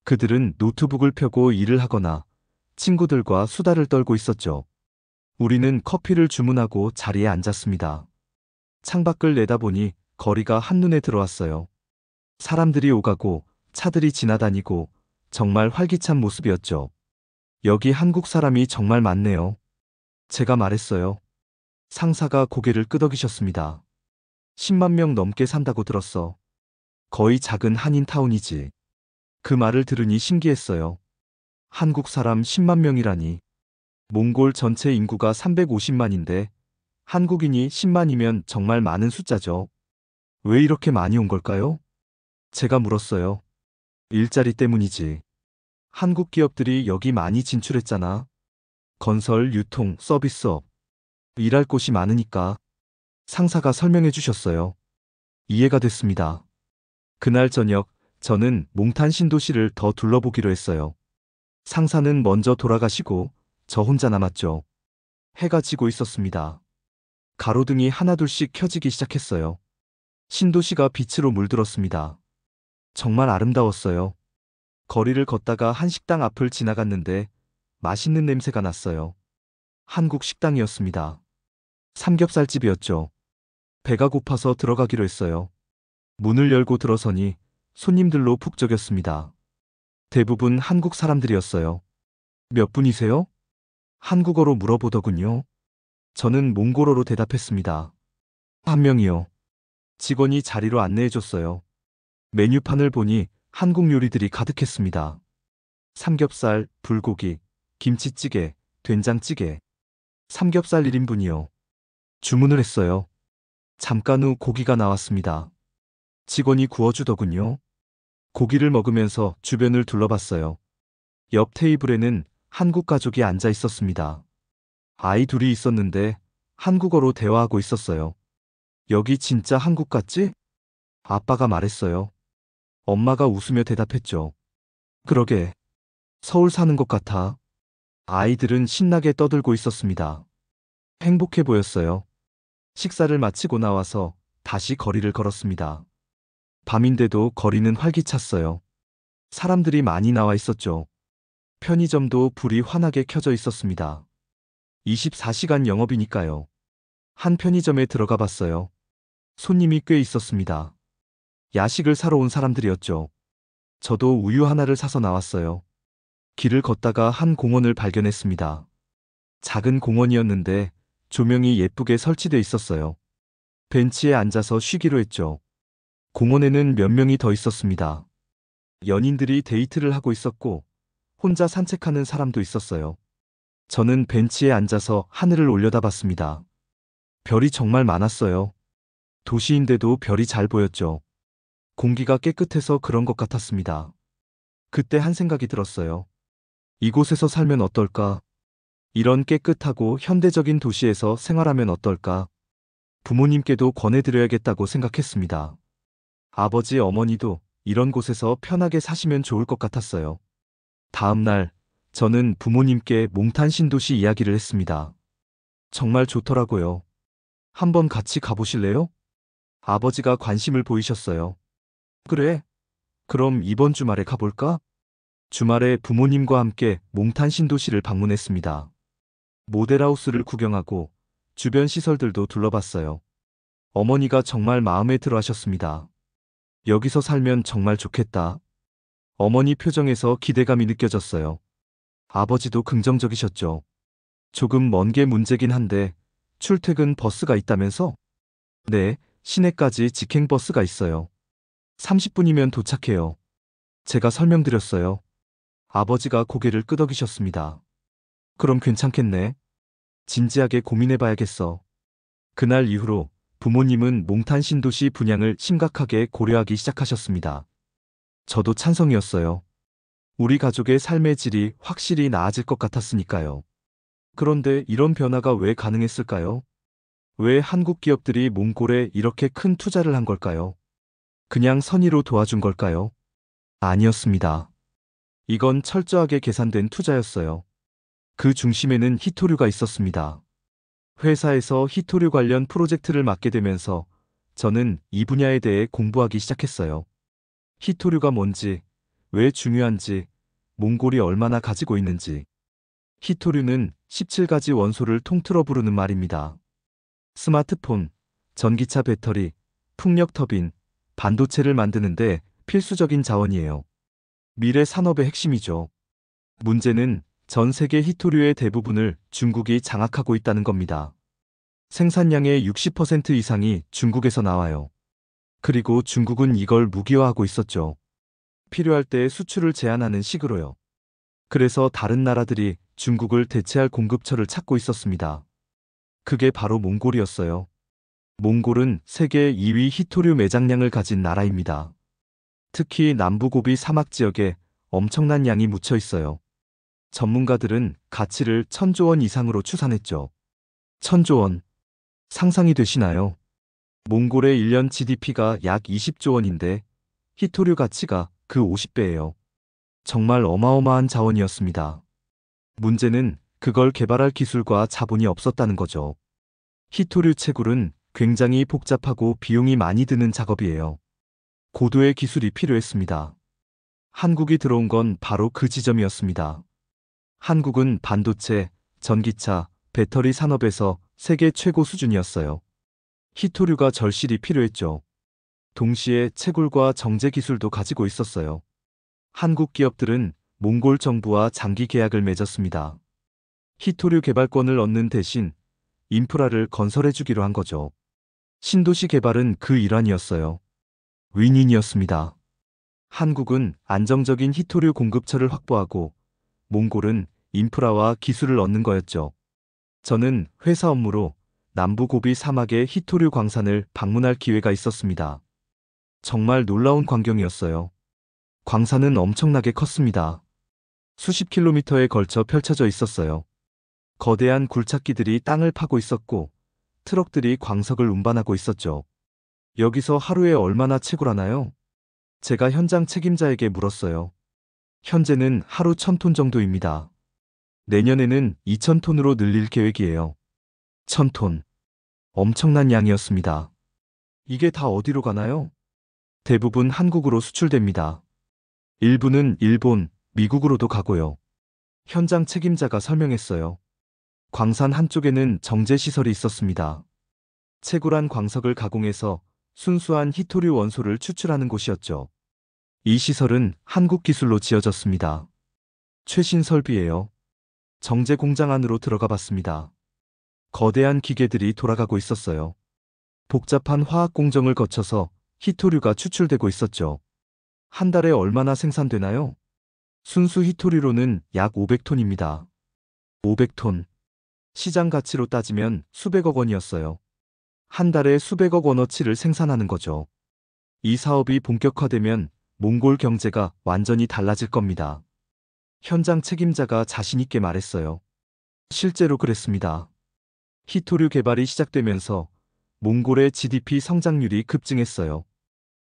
Speaker 1: 그들은 노트북을 펴고 일을 하거나 친구들과 수다를 떨고 있었죠. 우리는 커피를 주문하고 자리에 앉았습니다. 창밖을 내다보니 거리가 한눈에 들어왔어요. 사람들이 오가고 차들이 지나다니고 정말 활기찬 모습이었죠. 여기 한국 사람이 정말 많네요. 제가 말했어요. 상사가 고개를 끄덕이셨습니다. 10만 명 넘게 산다고 들었어. 거의 작은 한인타운이지. 그 말을 들으니 신기했어요. 한국 사람 10만 명이라니. 몽골 전체 인구가 350만인데 한국인이 10만이면 정말 많은 숫자죠. 왜 이렇게 많이 온 걸까요? 제가 물었어요. 일자리 때문이지. 한국 기업들이 여기 많이 진출했잖아. 건설, 유통, 서비스업. 일할 곳이 많으니까. 상사가 설명해 주셨어요. 이해가 됐습니다. 그날 저녁 저는 몽탄 신도시를 더 둘러보기로 했어요. 상사는 먼저 돌아가시고 저 혼자 남았죠. 해가 지고 있었습니다. 가로등이 하나둘씩 켜지기 시작했어요. 신도시가 빛으로 물들었습니다. 정말 아름다웠어요. 거리를 걷다가 한 식당 앞을 지나갔는데 맛있는 냄새가 났어요. 한국 식당이었습니다. 삼겹살집이었죠. 배가 고파서 들어가기로 했어요. 문을 열고 들어서니 손님들로 북적였습니다. 대부분 한국 사람들이었어요. 몇 분이세요? 한국어로 물어보더군요. 저는 몽골어로 대답했습니다. 한 명이요. 직원이 자리로 안내해줬어요. 메뉴판을 보니 한국 요리들이 가득했습니다. 삼겹살, 불고기, 김치찌개, 된장찌개. 삼겹살 1인분이요. 주문을 했어요. 잠깐 후 고기가 나왔습니다. 직원이 구워주더군요. 고기를 먹으면서 주변을 둘러봤어요. 옆 테이블에는 한국 가족이 앉아 있었습니다. 아이 둘이 있었는데 한국어로 대화하고 있었어요. 여기 진짜 한국 같지? 아빠가 말했어요. 엄마가 웃으며 대답했죠. 그러게. 서울 사는 것 같아. 아이들은 신나게 떠들고 있었습니다. 행복해 보였어요. 식사를 마치고 나와서 다시 거리를 걸었습니다. 밤인데도 거리는 활기찼어요. 사람들이 많이 나와 있었죠. 편의점도 불이 환하게 켜져 있었습니다. 24시간 영업이니까요. 한 편의점에 들어가 봤어요. 손님이 꽤 있었습니다. 야식을 사러 온 사람들이었죠. 저도 우유 하나를 사서 나왔어요. 길을 걷다가 한 공원을 발견했습니다. 작은 공원이었는데 조명이 예쁘게 설치돼 있었어요. 벤치에 앉아서 쉬기로 했죠. 공원에는 몇 명이 더 있었습니다. 연인들이 데이트를 하고 있었고 혼자 산책하는 사람도 있었어요. 저는 벤치에 앉아서 하늘을 올려다봤습니다. 별이 정말 많았어요. 도시인데도 별이 잘 보였죠. 공기가 깨끗해서 그런 것 같았습니다. 그때 한 생각이 들었어요. 이곳에서 살면 어떨까? 이런 깨끗하고 현대적인 도시에서 생활하면 어떨까? 부모님께도 권해드려야겠다고 생각했습니다. 아버지, 어머니도 이런 곳에서 편하게 사시면 좋을 것 같았어요. 다음 날, 저는 부모님께 몽탄 신도시 이야기를 했습니다. 정말 좋더라고요. 한번 같이 가보실래요? 아버지가 관심을 보이셨어요. 그래. 그럼 이번 주말에 가볼까? 주말에 부모님과 함께 몽탄 신도시를 방문했습니다. 모델하우스를 구경하고 주변 시설들도 둘러봤어요. 어머니가 정말 마음에 들어 하셨습니다. 여기서 살면 정말 좋겠다. 어머니 표정에서 기대감이 느껴졌어요. 아버지도 긍정적이셨죠. 조금 먼 게 문제긴 한데 출퇴근 버스가 있다면서? 네, 시내까지 직행버스가 있어요. 30분이면 도착해요. 제가 설명드렸어요. 아버지가 고개를 끄덕이셨습니다. 그럼 괜찮겠네. 진지하게 고민해봐야겠어. 그날 이후로 부모님은 몽탄 신도시 분양을 심각하게 고려하기 시작하셨습니다. 저도 찬성이었어요. 우리 가족의 삶의 질이 확실히 나아질 것 같았으니까요. 그런데 이런 변화가 왜 가능했을까요? 왜 한국 기업들이 몽골에 이렇게 큰 투자를 한 걸까요? 그냥 선의로 도와준 걸까요? 아니었습니다. 이건 철저하게 계산된 투자였어요. 그 중심에는 히토류가 있었습니다. 회사에서 히토류 관련 프로젝트를 맡게 되면서 저는 이 분야에 대해 공부하기 시작했어요. 히토류가 뭔지, 왜 중요한지, 몽골이 얼마나 가지고 있는지. 히토류는 17가지 원소를 통틀어 부르는 말입니다. 스마트폰, 전기차 배터리, 풍력 터빈, 반도체를 만드는데 필수적인 자원이에요. 미래 산업의 핵심이죠. 문제는 전 세계 히토류의 대부분을 중국이 장악하고 있다는 겁니다. 생산량의 60% 이상이 중국에서 나와요. 그리고 중국은 이걸 무기화하고 있었죠. 필요할 때 수출을 제한하는 식으로요. 그래서 다른 나라들이 중국을 대체할 공급처를 찾고 있었습니다. 그게 바로 몽골이었어요. 몽골은 세계 2위 히토류 매장량을 가진 나라입니다. 특히 남부고비 사막 지역에 엄청난 양이 묻혀 있어요. 전문가들은 가치를 1000조 원 이상으로 추산했죠. 1000조 원. 상상이 되시나요? 몽골의 1년 GDP가 약 20조 원인데 히토류 가치가 그 50배예요. 정말 어마어마한 자원이었습니다. 문제는 그걸 개발할 기술과 자본이 없었다는 거죠. 히토류 채굴은 굉장히 복잡하고 비용이 많이 드는 작업이에요. 고도의 기술이 필요했습니다. 한국이 들어온 건 바로 그 지점이었습니다. 한국은 반도체, 전기차, 배터리 산업에서 세계 최고 수준이었어요. 히토류가 절실히 필요했죠. 동시에 채굴과 정제 기술도 가지고 있었어요. 한국 기업들은 몽골 정부와 장기 계약을 맺었습니다. 히토류 개발권을 얻는 대신 인프라를 건설해 주기로 한 거죠. 신도시 개발은 그 일환이었어요. 윈윈이었습니다. 한국은 안정적인 히토류 공급처를 확보하고 몽골은 인프라와 기술을 얻는 거였죠. 저는 회사 업무로 남부 고비 사막의 히토류 광산을 방문할 기회가 있었습니다. 정말 놀라운 광경이었어요. 광산은 엄청나게 컸습니다. 수십 킬로미터에 걸쳐 펼쳐져 있었어요. 거대한 굴착기들이 땅을 파고 있었고 트럭들이 광석을 운반하고 있었죠. 여기서 하루에 얼마나 채굴하나요? 제가 현장 책임자에게 물었어요. 현재는 하루 1000톤 정도입니다. 내년에는 2000톤으로 늘릴 계획이에요. 1000톤. 엄청난 양이었습니다. 이게 다 어디로 가나요? 대부분 한국으로 수출됩니다. 일부는 일본, 미국으로도 가고요. 현장 책임자가 설명했어요. 광산 한쪽에는 정제시설이 있었습니다. 채굴한 광석을 가공해서 순수한 히토류 원소를 추출하는 곳이었죠. 이 시설은 한국 기술로 지어졌습니다. 최신 설비예요. 정제 공장 안으로 들어가 봤습니다. 거대한 기계들이 돌아가고 있었어요. 복잡한 화학 공정을 거쳐서 히토류가 추출되고 있었죠. 한 달에 얼마나 생산되나요? 순수 히토류로는 약 500톤입니다. 500톤. 시장 가치로 따지면 수백억 원이었어요. 한 달에 수백억 원어치를 생산하는 거죠. 이 사업이 본격화되면 몽골 경제가 완전히 달라질 겁니다. 현장 책임자가 자신있게 말했어요. 실제로 그랬습니다. 히토류 개발이 시작되면서 몽골의 GDP 성장률이 급증했어요.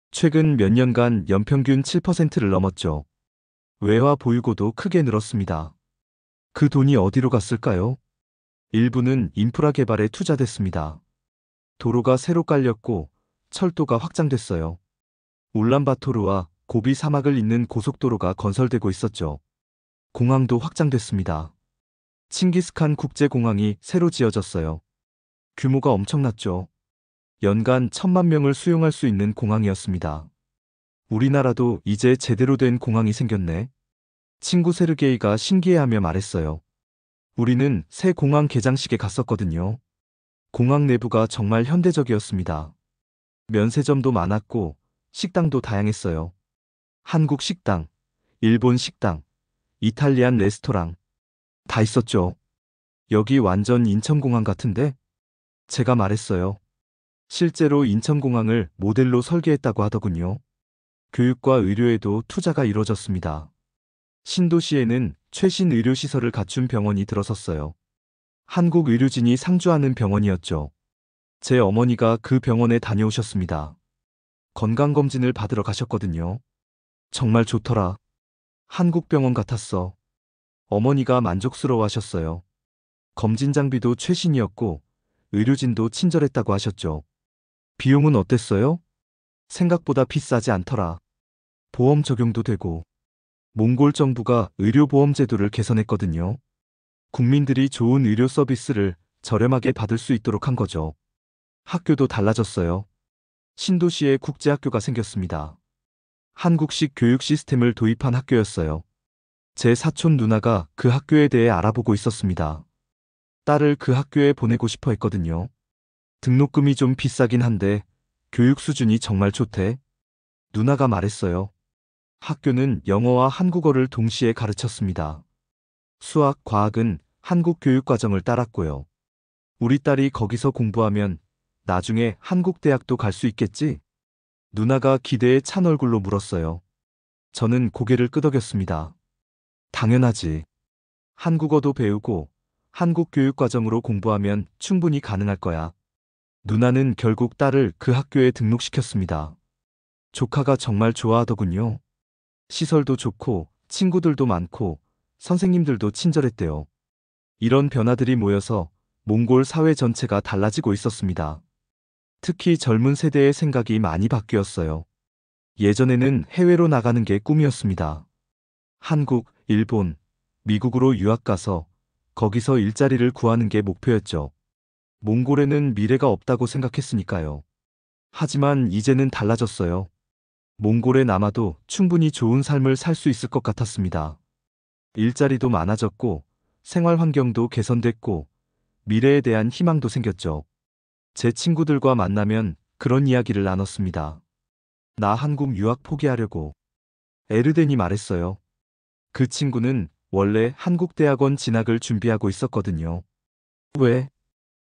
Speaker 1: 최근 몇 년간 연평균 7%를 넘었죠. 외화 보유고도 크게 늘었습니다. 그 돈이 어디로 갔을까요? 일부는 인프라 개발에 투자됐습니다. 도로가 새로 깔렸고 철도가 확장됐어요. 울란바토르와 고비 사막을 잇는 고속도로가 건설되고 있었죠. 공항도 확장됐습니다. 칭기스칸 국제공항이 새로 지어졌어요. 규모가 엄청났죠. 연간 1000만 명을 수용할 수 있는 공항이었습니다. 우리나라도 이제 제대로 된 공항이 생겼네. 친구 세르게이가 신기해하며 말했어요. 우리는 새 공항 개장식에 갔었거든요. 공항 내부가 정말 현대적이었습니다. 면세점도 많았고 식당도 다양했어요. 한국 식당, 일본 식당, 이탈리안 레스토랑 다 있었죠. 여기 완전 인천공항 같은데? 제가 말했어요. 실제로 인천공항을 모델로 설계했다고 하더군요. 교육과 의료에도 투자가 이뤄졌습니다. 신도시에는 최신 의료시설을 갖춘 병원이 들어섰어요. 한국 의료진이 상주하는 병원이었죠. 제 어머니가 그 병원에 다녀오셨습니다. 건강검진을 받으러 가셨거든요. 정말 좋더라. 한국 병원 같았어. 어머니가 만족스러워하셨어요. 검진 장비도 최신이었고 의료진도 친절했다고 하셨죠. 비용은 어땠어요? 생각보다 비싸지 않더라. 보험 적용도 되고. 몽골 정부가 의료보험 제도를 개선했거든요. 국민들이 좋은 의료 서비스를 저렴하게 받을 수 있도록 한 거죠. 학교도 달라졌어요. 신도시에 국제학교가 생겼습니다. 한국식 교육 시스템을 도입한 학교였어요. 제 사촌 누나가 그 학교에 대해 알아보고 있었습니다. 딸을 그 학교에 보내고 싶어 했거든요. 등록금이 좀 비싸긴 한데 교육 수준이 정말 좋대. 누나가 말했어요. 학교는 영어와 한국어를 동시에 가르쳤습니다. 수학, 과학은 한국 교육 과정을 따랐고요. 우리 딸이 거기서 공부하면 나중에 한국 대학도 갈 수 있겠지? 누나가 기대에 찬 얼굴로 물었어요. 저는 고개를 끄덕였습니다. 당연하지. 한국어도 배우고 한국 교육 과정으로 공부하면 충분히 가능할 거야. 누나는 결국 딸을 그 학교에 등록시켰습니다. 조카가 정말 좋아하더군요. 시설도 좋고 친구들도 많고 선생님들도 친절했대요. 이런 변화들이 모여서 몽골 사회 전체가 달라지고 있었습니다. 특히 젊은 세대의 생각이 많이 바뀌었어요. 예전에는 해외로 나가는 게 꿈이었습니다. 한국, 일본, 미국으로 유학 가서 거기서 일자리를 구하는 게 목표였죠. 몽골에는 미래가 없다고 생각했으니까요. 하지만 이제는 달라졌어요. 몽골에 남아도 충분히 좋은 삶을 살 수 있을 것 같았습니다. 일자리도 많아졌고, 생활 환경도 개선됐고, 미래에 대한 희망도 생겼죠. 제 친구들과 만나면 그런 이야기를 나눴습니다. 나 한국 유학 포기하려고. 에르덴이 말했어요. 그 친구는 원래 한국대학원 진학을 준비하고 있었거든요. 왜?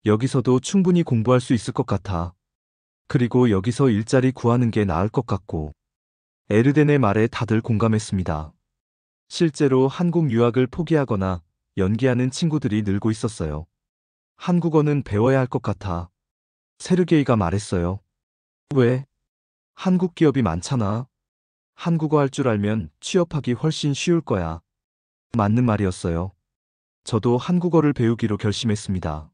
Speaker 1: 여기서도 충분히 공부할 수 있을 것 같아. 그리고 여기서 일자리 구하는 게 나을 것 같고. 에르덴의 말에 다들 공감했습니다. 실제로 한국 유학을 포기하거나 연기하는 친구들이 늘고 있었어요. 한국어는 배워야 할 것 같아. 세르게이가 말했어요. 왜? 한국 기업이 많잖아. 한국어 할 줄 알면 취업하기 훨씬 쉬울 거야. 맞는 말이었어요. 저도 한국어를 배우기로 결심했습니다.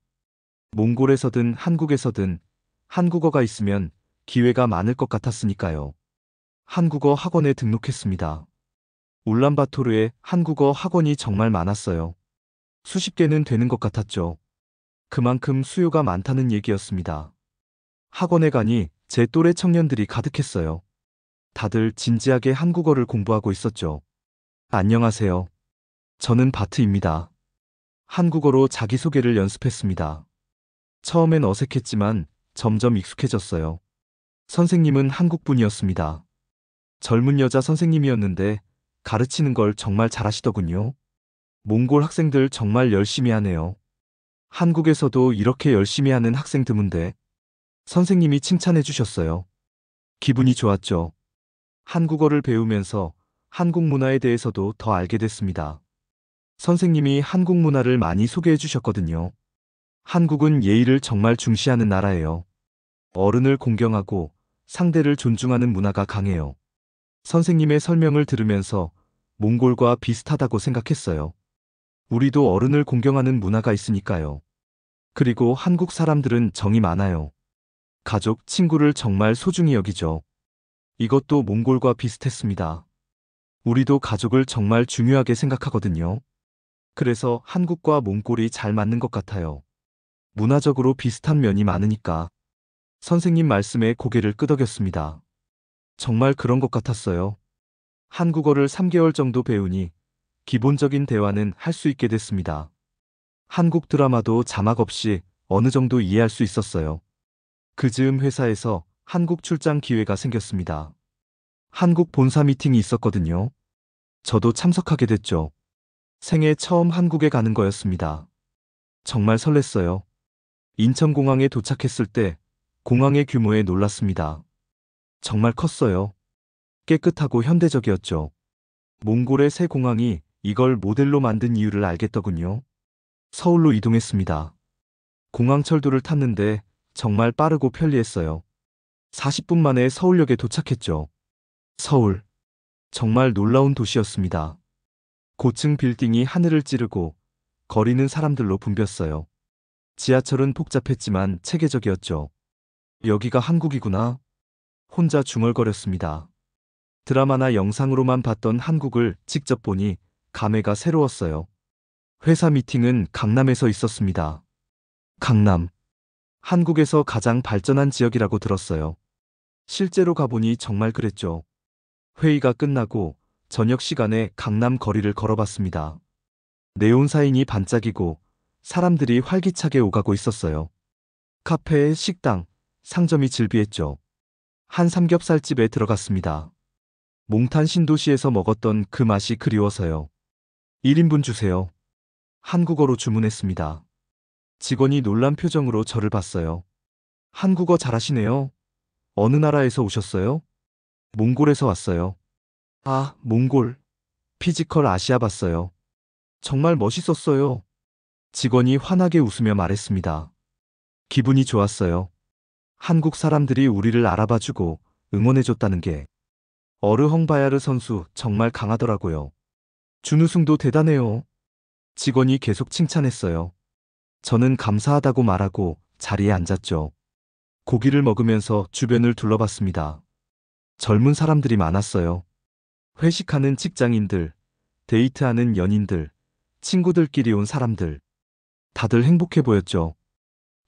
Speaker 1: 몽골에서든 한국에서든 한국어가 있으면 기회가 많을 것 같았으니까요. 한국어 학원에 등록했습니다. 울란바토르에 한국어 학원이 정말 많았어요. 수십 개는 되는 것 같았죠. 그만큼 수요가 많다는 얘기였습니다. 학원에 가니 제 또래 청년들이 가득했어요. 다들 진지하게 한국어를 공부하고 있었죠. 안녕하세요. 저는 바트입니다. 한국어로 자기소개를 연습했습니다. 처음엔 어색했지만 점점 익숙해졌어요. 선생님은 한국분이었습니다. 젊은 여자 선생님이었는데 가르치는 걸 정말 잘하시더군요. 몽골 학생들 정말 열심히 하네요. 한국에서도 이렇게 열심히 하는 학생 드문데 선생님이 칭찬해 주셨어요. 기분이 좋았죠. 한국어를 배우면서 한국 문화에 대해서도 더 알게 됐습니다. 선생님이 한국 문화를 많이 소개해 주셨거든요. 한국은 예의를 정말 중시하는 나라예요. 어른을 공경하고 상대를 존중하는 문화가 강해요. 선생님의 설명을 들으면서 몽골과 비슷하다고 생각했어요. 우리도 어른을 공경하는 문화가 있으니까요. 그리고 한국 사람들은 정이 많아요. 가족, 친구를 정말 소중히 여기죠. 이것도 몽골과 비슷했습니다. 우리도 가족을 정말 중요하게 생각하거든요. 그래서 한국과 몽골이 잘 맞는 것 같아요. 문화적으로 비슷한 면이 많으니까. 선생님 말씀에 고개를 끄덕였습니다. 정말 그런 것 같았어요. 한국어를 3개월 정도 배우니 기본적인 대화는 할 수 있게 됐습니다. 한국 드라마도 자막 없이 어느 정도 이해할 수 있었어요. 그 즈음 회사에서 한국 출장 기회가 생겼습니다. 한국 본사 미팅이 있었거든요. 저도 참석하게 됐죠. 생애 처음 한국에 가는 거였습니다. 정말 설렜어요. 인천공항에 도착했을 때 공항의 규모에 놀랐습니다. 정말 컸어요. 깨끗하고 현대적이었죠. 몽골의 새 공항이 이걸 모델로 만든 이유를 알겠더군요. 서울로 이동했습니다. 공항 철도를 탔는데 정말 빠르고 편리했어요. 40분 만에 서울역에 도착했죠. 서울. 정말 놀라운 도시였습니다. 고층 빌딩이 하늘을 찌르고 거리는 사람들로 붐볐어요. 지하철은 복잡했지만 체계적이었죠. 여기가 한국이구나. 혼자 중얼거렸습니다. 드라마나 영상으로만 봤던 한국을 직접 보니 감회가 새로웠어요. 회사 미팅은 강남에서 있었습니다. 강남. 한국에서 가장 발전한 지역이라고 들었어요. 실제로 가보니 정말 그랬죠. 회의가 끝나고 저녁 시간에 강남 거리를 걸어봤습니다. 네온사인이 반짝이고 사람들이 활기차게 오가고 있었어요. 카페, 식당, 상점이 즐비했죠. 한 삼겹살집에 들어갔습니다. 몽탄 신도시에서 먹었던 그 맛이 그리워서요. 1인분 주세요. 한국어로 주문했습니다. 직원이 놀란 표정으로 저를 봤어요. 한국어 잘하시네요. 어느 나라에서 오셨어요? 몽골에서 왔어요. 아, 몽골. 피지컬 아시아 봤어요. 정말 멋있었어요. 직원이 환하게 웃으며 말했습니다. 기분이 좋았어요. 한국 사람들이 우리를 알아봐주고 응원해줬다는 게. 어르헝바야르 선수 정말 강하더라고요. 준우승도 대단해요. 직원이 계속 칭찬했어요. 저는 감사하다고 말하고 자리에 앉았죠. 고기를 먹으면서 주변을 둘러봤습니다. 젊은 사람들이 많았어요. 회식하는 직장인들, 데이트하는 연인들, 친구들끼리 온 사람들. 다들 행복해 보였죠.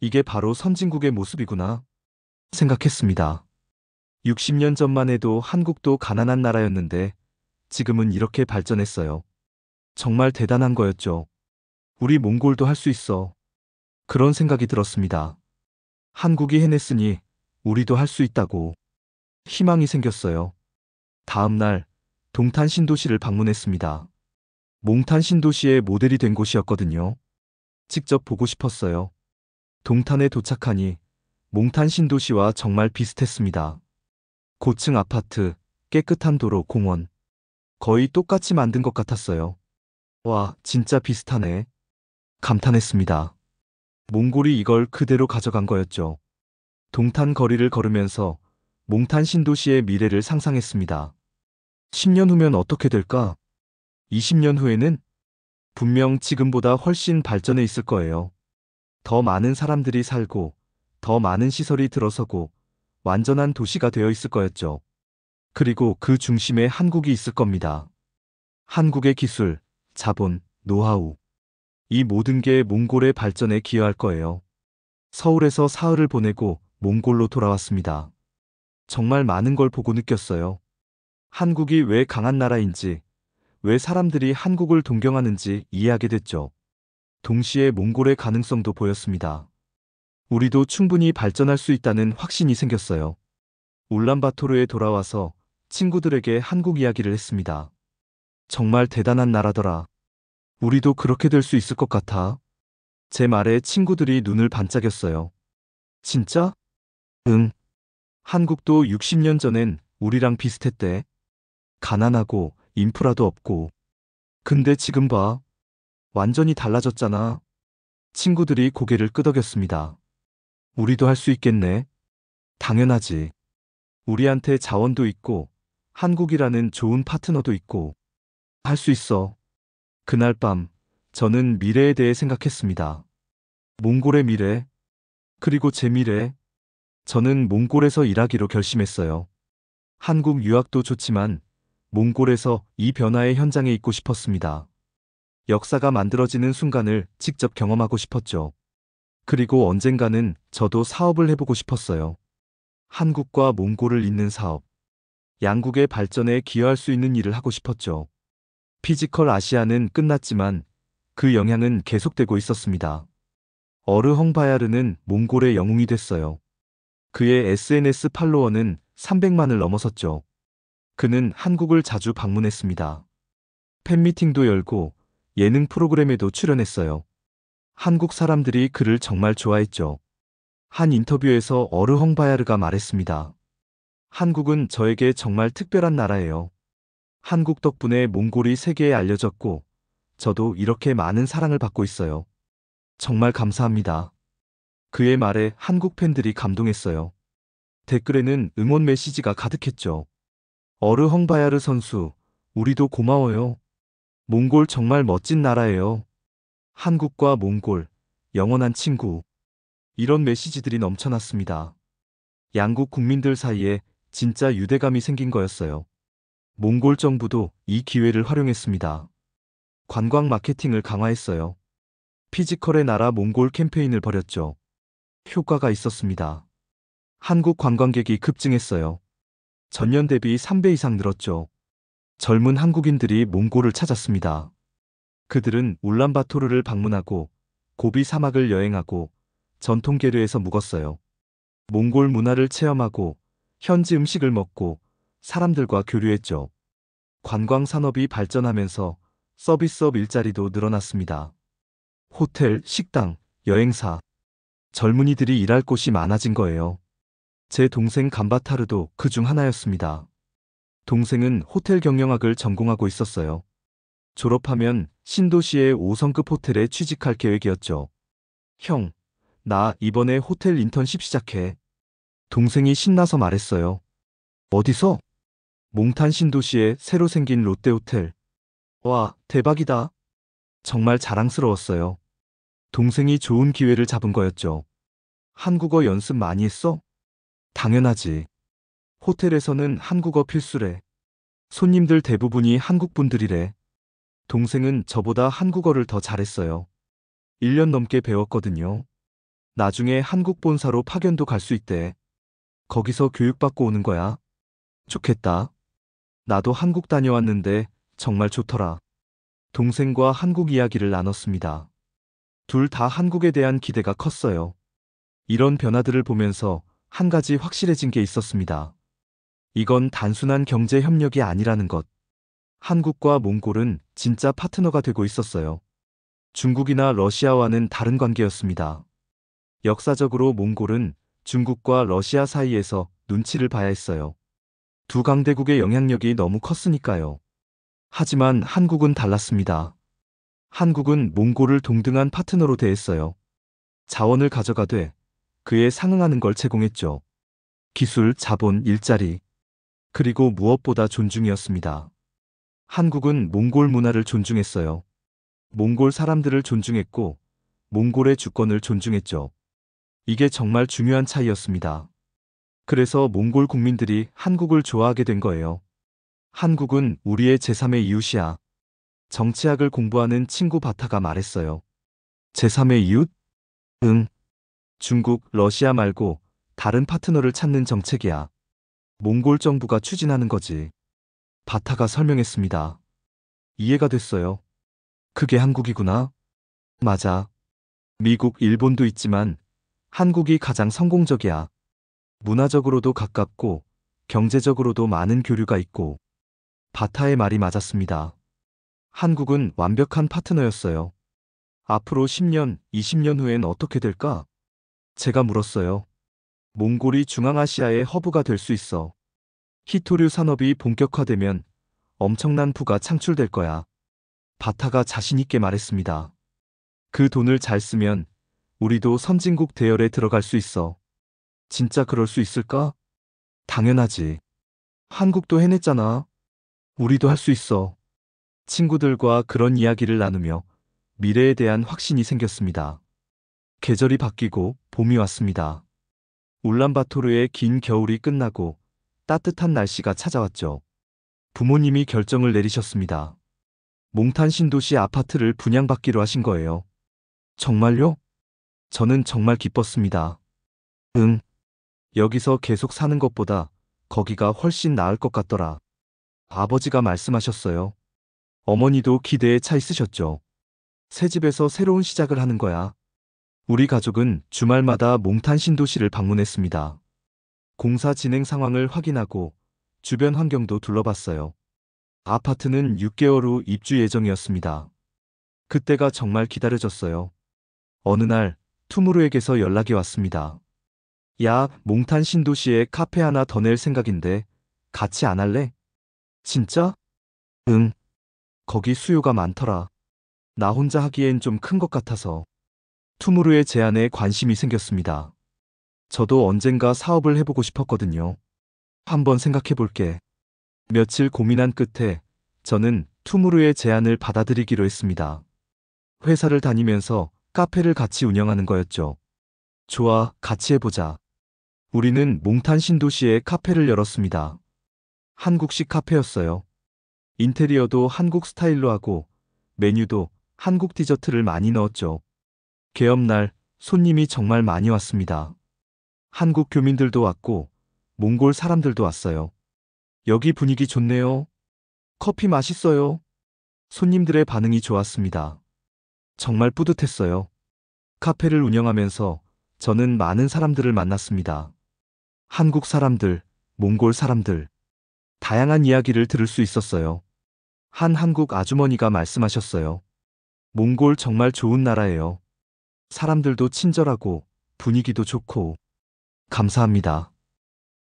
Speaker 1: 이게 바로 선진국의 모습이구나 생각했습니다. 60년 전만 해도 한국도 가난한 나라였는데 지금은 이렇게 발전했어요. 정말 대단한 거였죠. 우리 몽골도 할 수 있어. 그런 생각이 들었습니다. 한국이 해냈으니 우리도 할 수 있다고 희망이 생겼어요. 다음 날 동탄 신도시를 방문했습니다. 몽탄 신도시의 모델이 된 곳이었거든요. 직접 보고 싶었어요. 동탄에 도착하니 몽탄 신도시와 정말 비슷했습니다. 고층 아파트, 깨끗한 도로, 공원. 거의 똑같이 만든 것 같았어요. 와, 진짜 비슷하네. 감탄했습니다. 몽골이 이걸 그대로 가져간 거였죠. 동탄 거리를 걸으면서 몽탄 신도시의 미래를 상상했습니다. 10년 후면 어떻게 될까? 20년 후에는 분명 지금보다 훨씬 발전해 있을 거예요. 더 많은 사람들이 살고, 더 많은 시설이 들어서고, 완전한 도시가 되어 있을 거였죠. 그리고 그 중심에 한국이 있을 겁니다. 한국의 기술, 자본, 노하우. 이 모든 게 몽골의 발전에 기여할 거예요. 서울에서 사흘을 보내고 몽골로 돌아왔습니다. 정말 많은 걸 보고 느꼈어요. 한국이 왜 강한 나라인지, 왜 사람들이 한국을 동경하는지 이해하게 됐죠. 동시에 몽골의 가능성도 보였습니다. 우리도 충분히 발전할 수 있다는 확신이 생겼어요. 울란바토르에 돌아와서 친구들에게 한국 이야기를 했습니다. 정말 대단한 나라더라. 우리도 그렇게 될 수 있을 것 같아. 제 말에 친구들이 눈을 반짝였어요. 진짜? 응. 한국도 60년 전엔 우리랑 비슷했대. 가난하고 인프라도 없고. 근데 지금 봐. 완전히 달라졌잖아. 친구들이 고개를 끄덕였습니다. 우리도 할 수 있겠네. 당연하지. 우리한테 자원도 있고, 한국이라는 좋은 파트너도 있고, 할 수 있어. 그날 밤, 저는 미래에 대해 생각했습니다. 몽골의 미래, 그리고 제 미래. 저는 몽골에서 일하기로 결심했어요. 한국 유학도 좋지만, 몽골에서 이 변화의 현장에 있고 싶었습니다. 역사가 만들어지는 순간을 직접 경험하고 싶었죠. 그리고 언젠가는 저도 사업을 해보고 싶었어요. 한국과 몽골을 잇는 사업. 양국의 발전에 기여할 수 있는 일을 하고 싶었죠. 피지컬 아시아는 끝났지만 그 영향은 계속되고 있었습니다. 어르 헝바야르는 몽골의 영웅이 됐어요. 그의 SNS 팔로워는 300만을 넘어섰죠. 그는 한국을 자주 방문했습니다. 팬미팅도 열고 예능 프로그램에도 출연했어요. 한국 사람들이 그를 정말 좋아했죠. 한 인터뷰에서 어르 헝바야르가 말했습니다. 한국은 저에게 정말 특별한 나라예요. 한국 덕분에 몽골이 세계에 알려졌고, 저도 이렇게 많은 사랑을 받고 있어요. 정말 감사합니다. 그의 말에 한국 팬들이 감동했어요. 댓글에는 응원 메시지가 가득했죠. 어르 헝바야르 선수, 우리도 고마워요. 몽골 정말 멋진 나라예요. 한국과 몽골, 영원한 친구. 이런 메시지들이 넘쳐났습니다. 양국 국민들 사이에 진짜 유대감이 생긴 거였어요. 몽골 정부도 이 기회를 활용했습니다. 관광 마케팅을 강화했어요. 피지컬의 나라 몽골 캠페인을 벌였죠. 효과가 있었습니다. 한국 관광객이 급증했어요. 전년 대비 3배 이상 늘었죠. 젊은 한국인들이 몽골을 찾았습니다. 그들은 울란바토르를 방문하고 고비 사막을 여행하고 전통 계류에서 묵었어요. 몽골 문화를 체험하고 현지 음식을 먹고 사람들과 교류했죠. 관광 산업이 발전하면서 서비스업 일자리도 늘어났습니다. 호텔, 식당, 여행사. 젊은이들이 일할 곳이 많아진 거예요. 제 동생 감바타르도 그 중 하나였습니다. 동생은 호텔 경영학을 전공하고 있었어요. 졸업하면 신도시의 5성급 호텔에 취직할 계획이었죠. 형, 나 이번에 호텔 인턴십 시작해. 동생이 신나서 말했어요. 어디서? 몽탄 신도시에 새로 생긴 롯데호텔. 와, 대박이다. 정말 자랑스러웠어요. 동생이 좋은 기회를 잡은 거였죠. 한국어 연습 많이 했어? 당연하지. 호텔에서는 한국어 필수래. 손님들 대부분이 한국 분들이래. 동생은 저보다 한국어를 더 잘했어요. 1년 넘게 배웠거든요. 나중에 한국 본사로 파견도 갈 수 있대. 거기서 교육받고 오는 거야. 좋겠다. 나도 한국 다녀왔는데 정말 좋더라. 동생과 한국 이야기를 나눴습니다. 둘 다 한국에 대한 기대가 컸어요. 이런 변화들을 보면서 한 가지 확실해진 게 있었습니다. 이건 단순한 경제 협력이 아니라는 것. 한국과 몽골은 진짜 파트너가 되고 있었어요. 중국이나 러시아와는 다른 관계였습니다. 역사적으로 몽골은 중국과 러시아 사이에서 눈치를 봐야 했어요. 두 강대국의 영향력이 너무 컸으니까요. 하지만 한국은 달랐습니다. 한국은 몽골을 동등한 파트너로 대했어요. 자원을 가져가되 그에 상응하는 걸 제공했죠. 기술, 자본, 일자리, 그리고 무엇보다 존중이었습니다. 한국은 몽골 문화를 존중했어요. 몽골 사람들을 존중했고 몽골의 주권을 존중했죠. 이게 정말 중요한 차이였습니다. 그래서 몽골 국민들이 한국을 좋아하게 된 거예요. 한국은 우리의 제3의 이웃이야. 정치학을 공부하는 친구 바타가 말했어요. 제3의 이웃? 응. 중국, 러시아 말고 다른 파트너를 찾는 정책이야. 몽골 정부가 추진하는 거지. 바타가 설명했습니다. 이해가 됐어요. 그게 한국이구나. 맞아. 미국, 일본도 있지만 한국이 가장 성공적이야. 문화적으로도 가깝고 경제적으로도 많은 교류가 있고. 바타의 말이 맞았습니다. 한국은 완벽한 파트너였어요. 앞으로 10년, 20년 후엔 어떻게 될까? 제가 물었어요. 몽골이 중앙아시아의 허브가 될 수 있어. 히토류 산업이 본격화되면 엄청난 부가 창출될 거야. 바타가 자신있게 말했습니다. 그 돈을 잘 쓰면 우리도 선진국 대열에 들어갈 수 있어. 진짜 그럴 수 있을까? 당연하지. 한국도 해냈잖아. 우리도 할 수 있어. 친구들과 그런 이야기를 나누며 미래에 대한 확신이 생겼습니다. 계절이 바뀌고 봄이 왔습니다. 울란바토르의 긴 겨울이 끝나고 따뜻한 날씨가 찾아왔죠. 부모님이 결정을 내리셨습니다. 몽탄 신도시 아파트를 분양받기로 하신 거예요. 정말요? 저는 정말 기뻤습니다. 응. 여기서 계속 사는 것보다 거기가 훨씬 나을 것 같더라. 아버지가 말씀하셨어요. 어머니도 기대에 차 있으셨죠. 새 집에서 새로운 시작을 하는 거야. 우리 가족은 주말마다 몽탄 신도시를 방문했습니다. 공사 진행 상황을 확인하고 주변 환경도 둘러봤어요. 아파트는 6개월 후 입주 예정이었습니다. 그때가 정말 기다려졌어요. 어느 날 투무르에게서 연락이 왔습니다. 야, 몽탄 신도시에 카페 하나 더 낼 생각인데 같이 안 할래? 진짜? 응. 거기 수요가 많더라. 나 혼자 하기엔 좀 큰 것 같아서. 투무르의 제안에 관심이 생겼습니다. 저도 언젠가 사업을 해보고 싶었거든요. 한번 생각해 볼게. 며칠 고민한 끝에 저는 투무르의 제안을 받아들이기로 했습니다. 회사를 다니면서 카페를 같이 운영하는 거였죠. 좋아, 같이 해보자. 우리는 몽탄 신도시에 카페를 열었습니다. 한국식 카페였어요. 인테리어도 한국 스타일로 하고 메뉴도 한국 디저트를 많이 넣었죠. 개업날 손님이 정말 많이 왔습니다. 한국 교민들도 왔고 몽골 사람들도 왔어요. 여기 분위기 좋네요. 커피 맛있어요. 손님들의 반응이 좋았습니다. 정말 뿌듯했어요. 카페를 운영하면서 저는 많은 사람들을 만났습니다. 한국 사람들, 몽골 사람들, 다양한 이야기를 들을 수 있었어요. 한 한국 아주머니가 말씀하셨어요. 몽골 정말 좋은 나라예요. 사람들도 친절하고 분위기도 좋고. 감사합니다.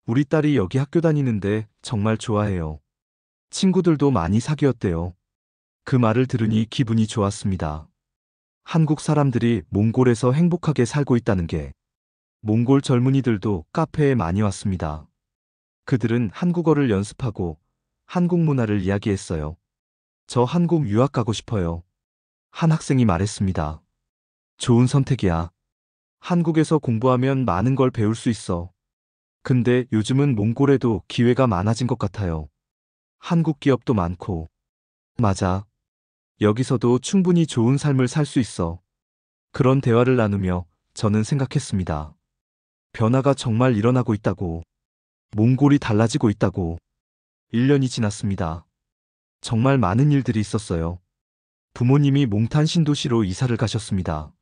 Speaker 1: 우리 딸이 여기 학교 다니는데 정말 좋아해요. 친구들도 많이 사귀었대요. 그 말을 들으니 기분이 좋았습니다. 한국 사람들이 몽골에서 행복하게 살고 있다는 게. 몽골 젊은이들도 카페에 많이 왔습니다. 그들은 한국어를 연습하고 한국 문화를 이야기했어요. 저 한국 유학 가고 싶어요. 한 학생이 말했습니다. 좋은 선택이야. 한국에서 공부하면 많은 걸 배울 수 있어. 근데 요즘은 몽골에도 기회가 많아진 것 같아요. 한국 기업도 많고. 맞아. 여기서도 충분히 좋은 삶을 살 수 있어. 그런 대화를 나누며 저는 생각했습니다. 변화가 정말 일어나고 있다고. 몽골이 달라지고 있다고. 1년이 지났습니다. 정말 많은 일들이 있었어요. 부모님이 몽탄 신도시로 이사를 가셨습니다.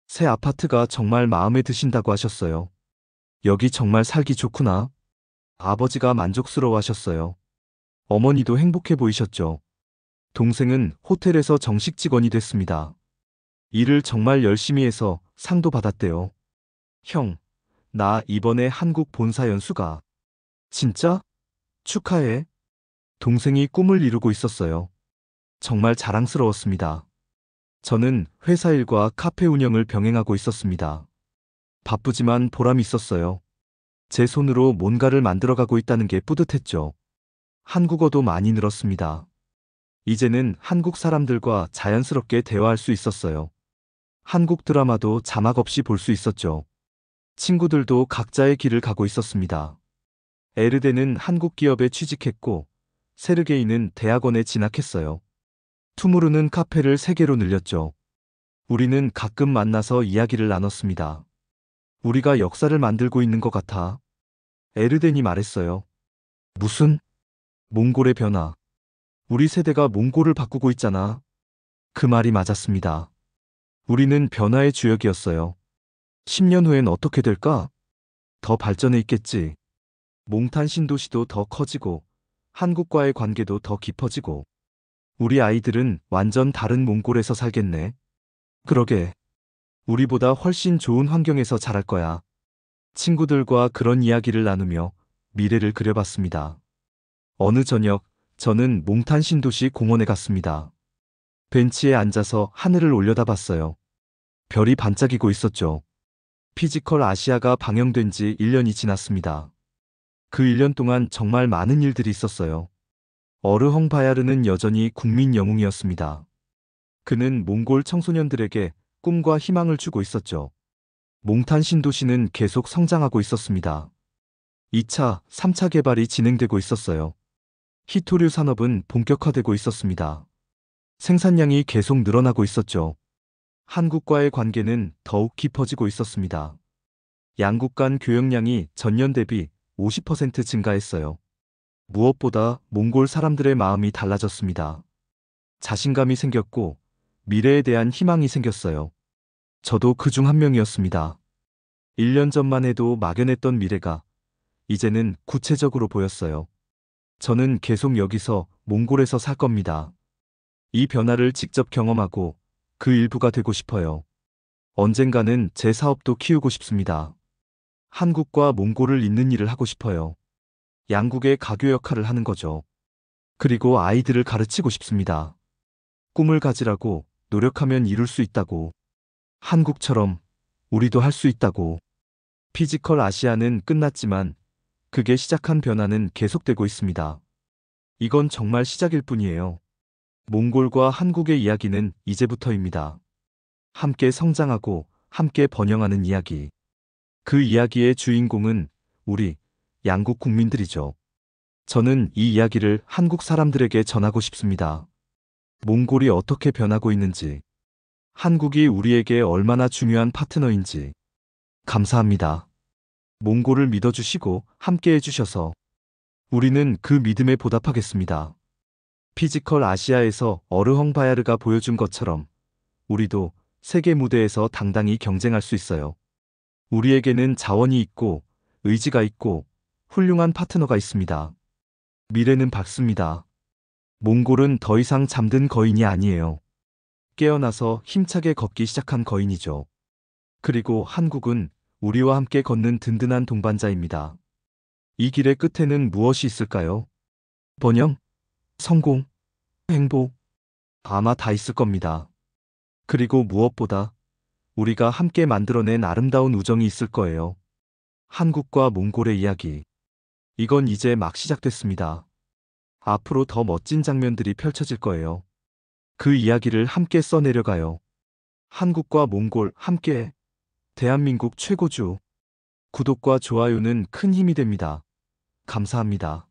Speaker 1: 새 아파트가 정말 마음에 드신다고 하셨어요. 여기 정말 살기 좋구나. 아버지가 만족스러워 하셨어요. 어머니도 행복해 보이셨죠. 동생은 호텔에서 정식 직원이 됐습니다. 일을 정말 열심히 해서 상도 받았대요. 형, 나 이번에 한국 본사 연수가. 진짜? 축하해. 동생이 꿈을 이루고 있었어요. 정말 자랑스러웠습니다. 저는 회사 일과 카페 운영을 병행하고 있었습니다. 바쁘지만 보람이 있었어요. 제 손으로 뭔가를 만들어가고 있다는 게 뿌듯했죠. 한국어도 많이 늘었습니다. 이제는 한국 사람들과 자연스럽게 대화할 수 있었어요. 한국 드라마도 자막 없이 볼 수 있었죠. 친구들도 각자의 길을 가고 있었습니다. 에르데는 한국 기업에 취직했고, 세르게이는 대학원에 진학했어요. 투무르는 카페를 3개로 늘렸죠. 우리는 가끔 만나서 이야기를 나눴습니다. 우리가 역사를 만들고 있는 것 같아. 에르덴이 말했어요. 무슨? 몽골의 변화. 우리 세대가 몽골을 바꾸고 있잖아. 그 말이 맞았습니다. 우리는 변화의 주역이었어요. 10년 후엔 어떻게 될까? 더 발전해 있겠지. 몽탄 신도시도 더 커지고, 한국과의 관계도 더 깊어지고, 우리 아이들은 완전 다른 몽골에서 살겠네. 그러게. 우리보다 훨씬 좋은 환경에서 자랄 거야. 친구들과 그런 이야기를 나누며 미래를 그려봤습니다. 어느 저녁, 저는 몽탄 신도시 공원에 갔습니다. 벤치에 앉아서 하늘을 올려다봤어요. 별이 반짝이고 있었죠. 피지컬 아시아가 방영된 지 1년이 지났습니다. 그 1년 동안 정말 많은 일들이 있었어요. 어르헝 바야르는 여전히 국민 영웅이었습니다. 그는 몽골 청소년들에게 꿈과 희망을 주고 있었죠. 몽탄 신도시는 계속 성장하고 있었습니다. 2차, 3차 개발이 진행되고 있었어요. 히토류 산업은 본격화되고 있었습니다. 생산량이 계속 늘어나고 있었죠. 한국과의 관계는 더욱 깊어지고 있었습니다. 양국 간 교역량이 전년 대비 50% 증가했어요. 무엇보다 몽골 사람들의 마음이 달라졌습니다. 자신감이 생겼고 미래에 대한 희망이 생겼어요. 저도 그 중 한 명이었습니다. 1년 전만 해도 막연했던 미래가 이제는 구체적으로 보였어요. 저는 계속 여기서 몽골에서 살 겁니다. 이 변화를 직접 경험하고 그 일부가 되고 싶어요. 언젠가는 제 사업도 키우고 싶습니다. 한국과 몽골을 잇는 일을 하고 싶어요. 양국의 가교 역할을 하는 거죠. 그리고 아이들을 가르치고 싶습니다. 꿈을 가지라고, 노력하면 이룰 수 있다고. 한국처럼 우리도 할 수 있다고. 피지컬 아시아는 끝났지만 그게 시작한 변화는 계속되고 있습니다. 이건 정말 시작일 뿐이에요. 몽골과 한국의 이야기는 이제부터입니다. 함께 성장하고 함께 번영하는 이야기. 그 이야기의 주인공은 우리 양국 국민들이죠. 저는 이 이야기를 한국 사람들에게 전하고 싶습니다. 몽골이 어떻게 변하고 있는지, 한국이 우리에게 얼마나 중요한 파트너인지. 감사합니다. 몽골을 믿어주시고 함께 해주셔서 우리는 그 믿음에 보답하겠습니다. 피지컬 아시아에서 어르헝 바야르가 보여준 것처럼 우리도 세계 무대에서 당당히 경쟁할 수 있어요. 우리에게는 자원이 있고 의지가 있고 훌륭한 파트너가 있습니다. 미래는 밝습니다. 몽골은 더 이상 잠든 거인이 아니에요. 깨어나서 힘차게 걷기 시작한 거인이죠. 그리고 한국은 우리와 함께 걷는 든든한 동반자입니다. 이 길의 끝에는 무엇이 있을까요? 번영? 성공? 행복? 아마 다 있을 겁니다. 그리고 무엇보다 우리가 함께 만들어낸 아름다운 우정이 있을 거예요. 한국과 몽골의 이야기. 이건 이제 막 시작됐습니다. 앞으로 더 멋진 장면들이 펼쳐질 거예요. 그 이야기를 함께 써내려가요. 한국과 몽골 함께. 대한민국 최고주. 구독과 좋아요는 큰 힘이 됩니다. 감사합니다.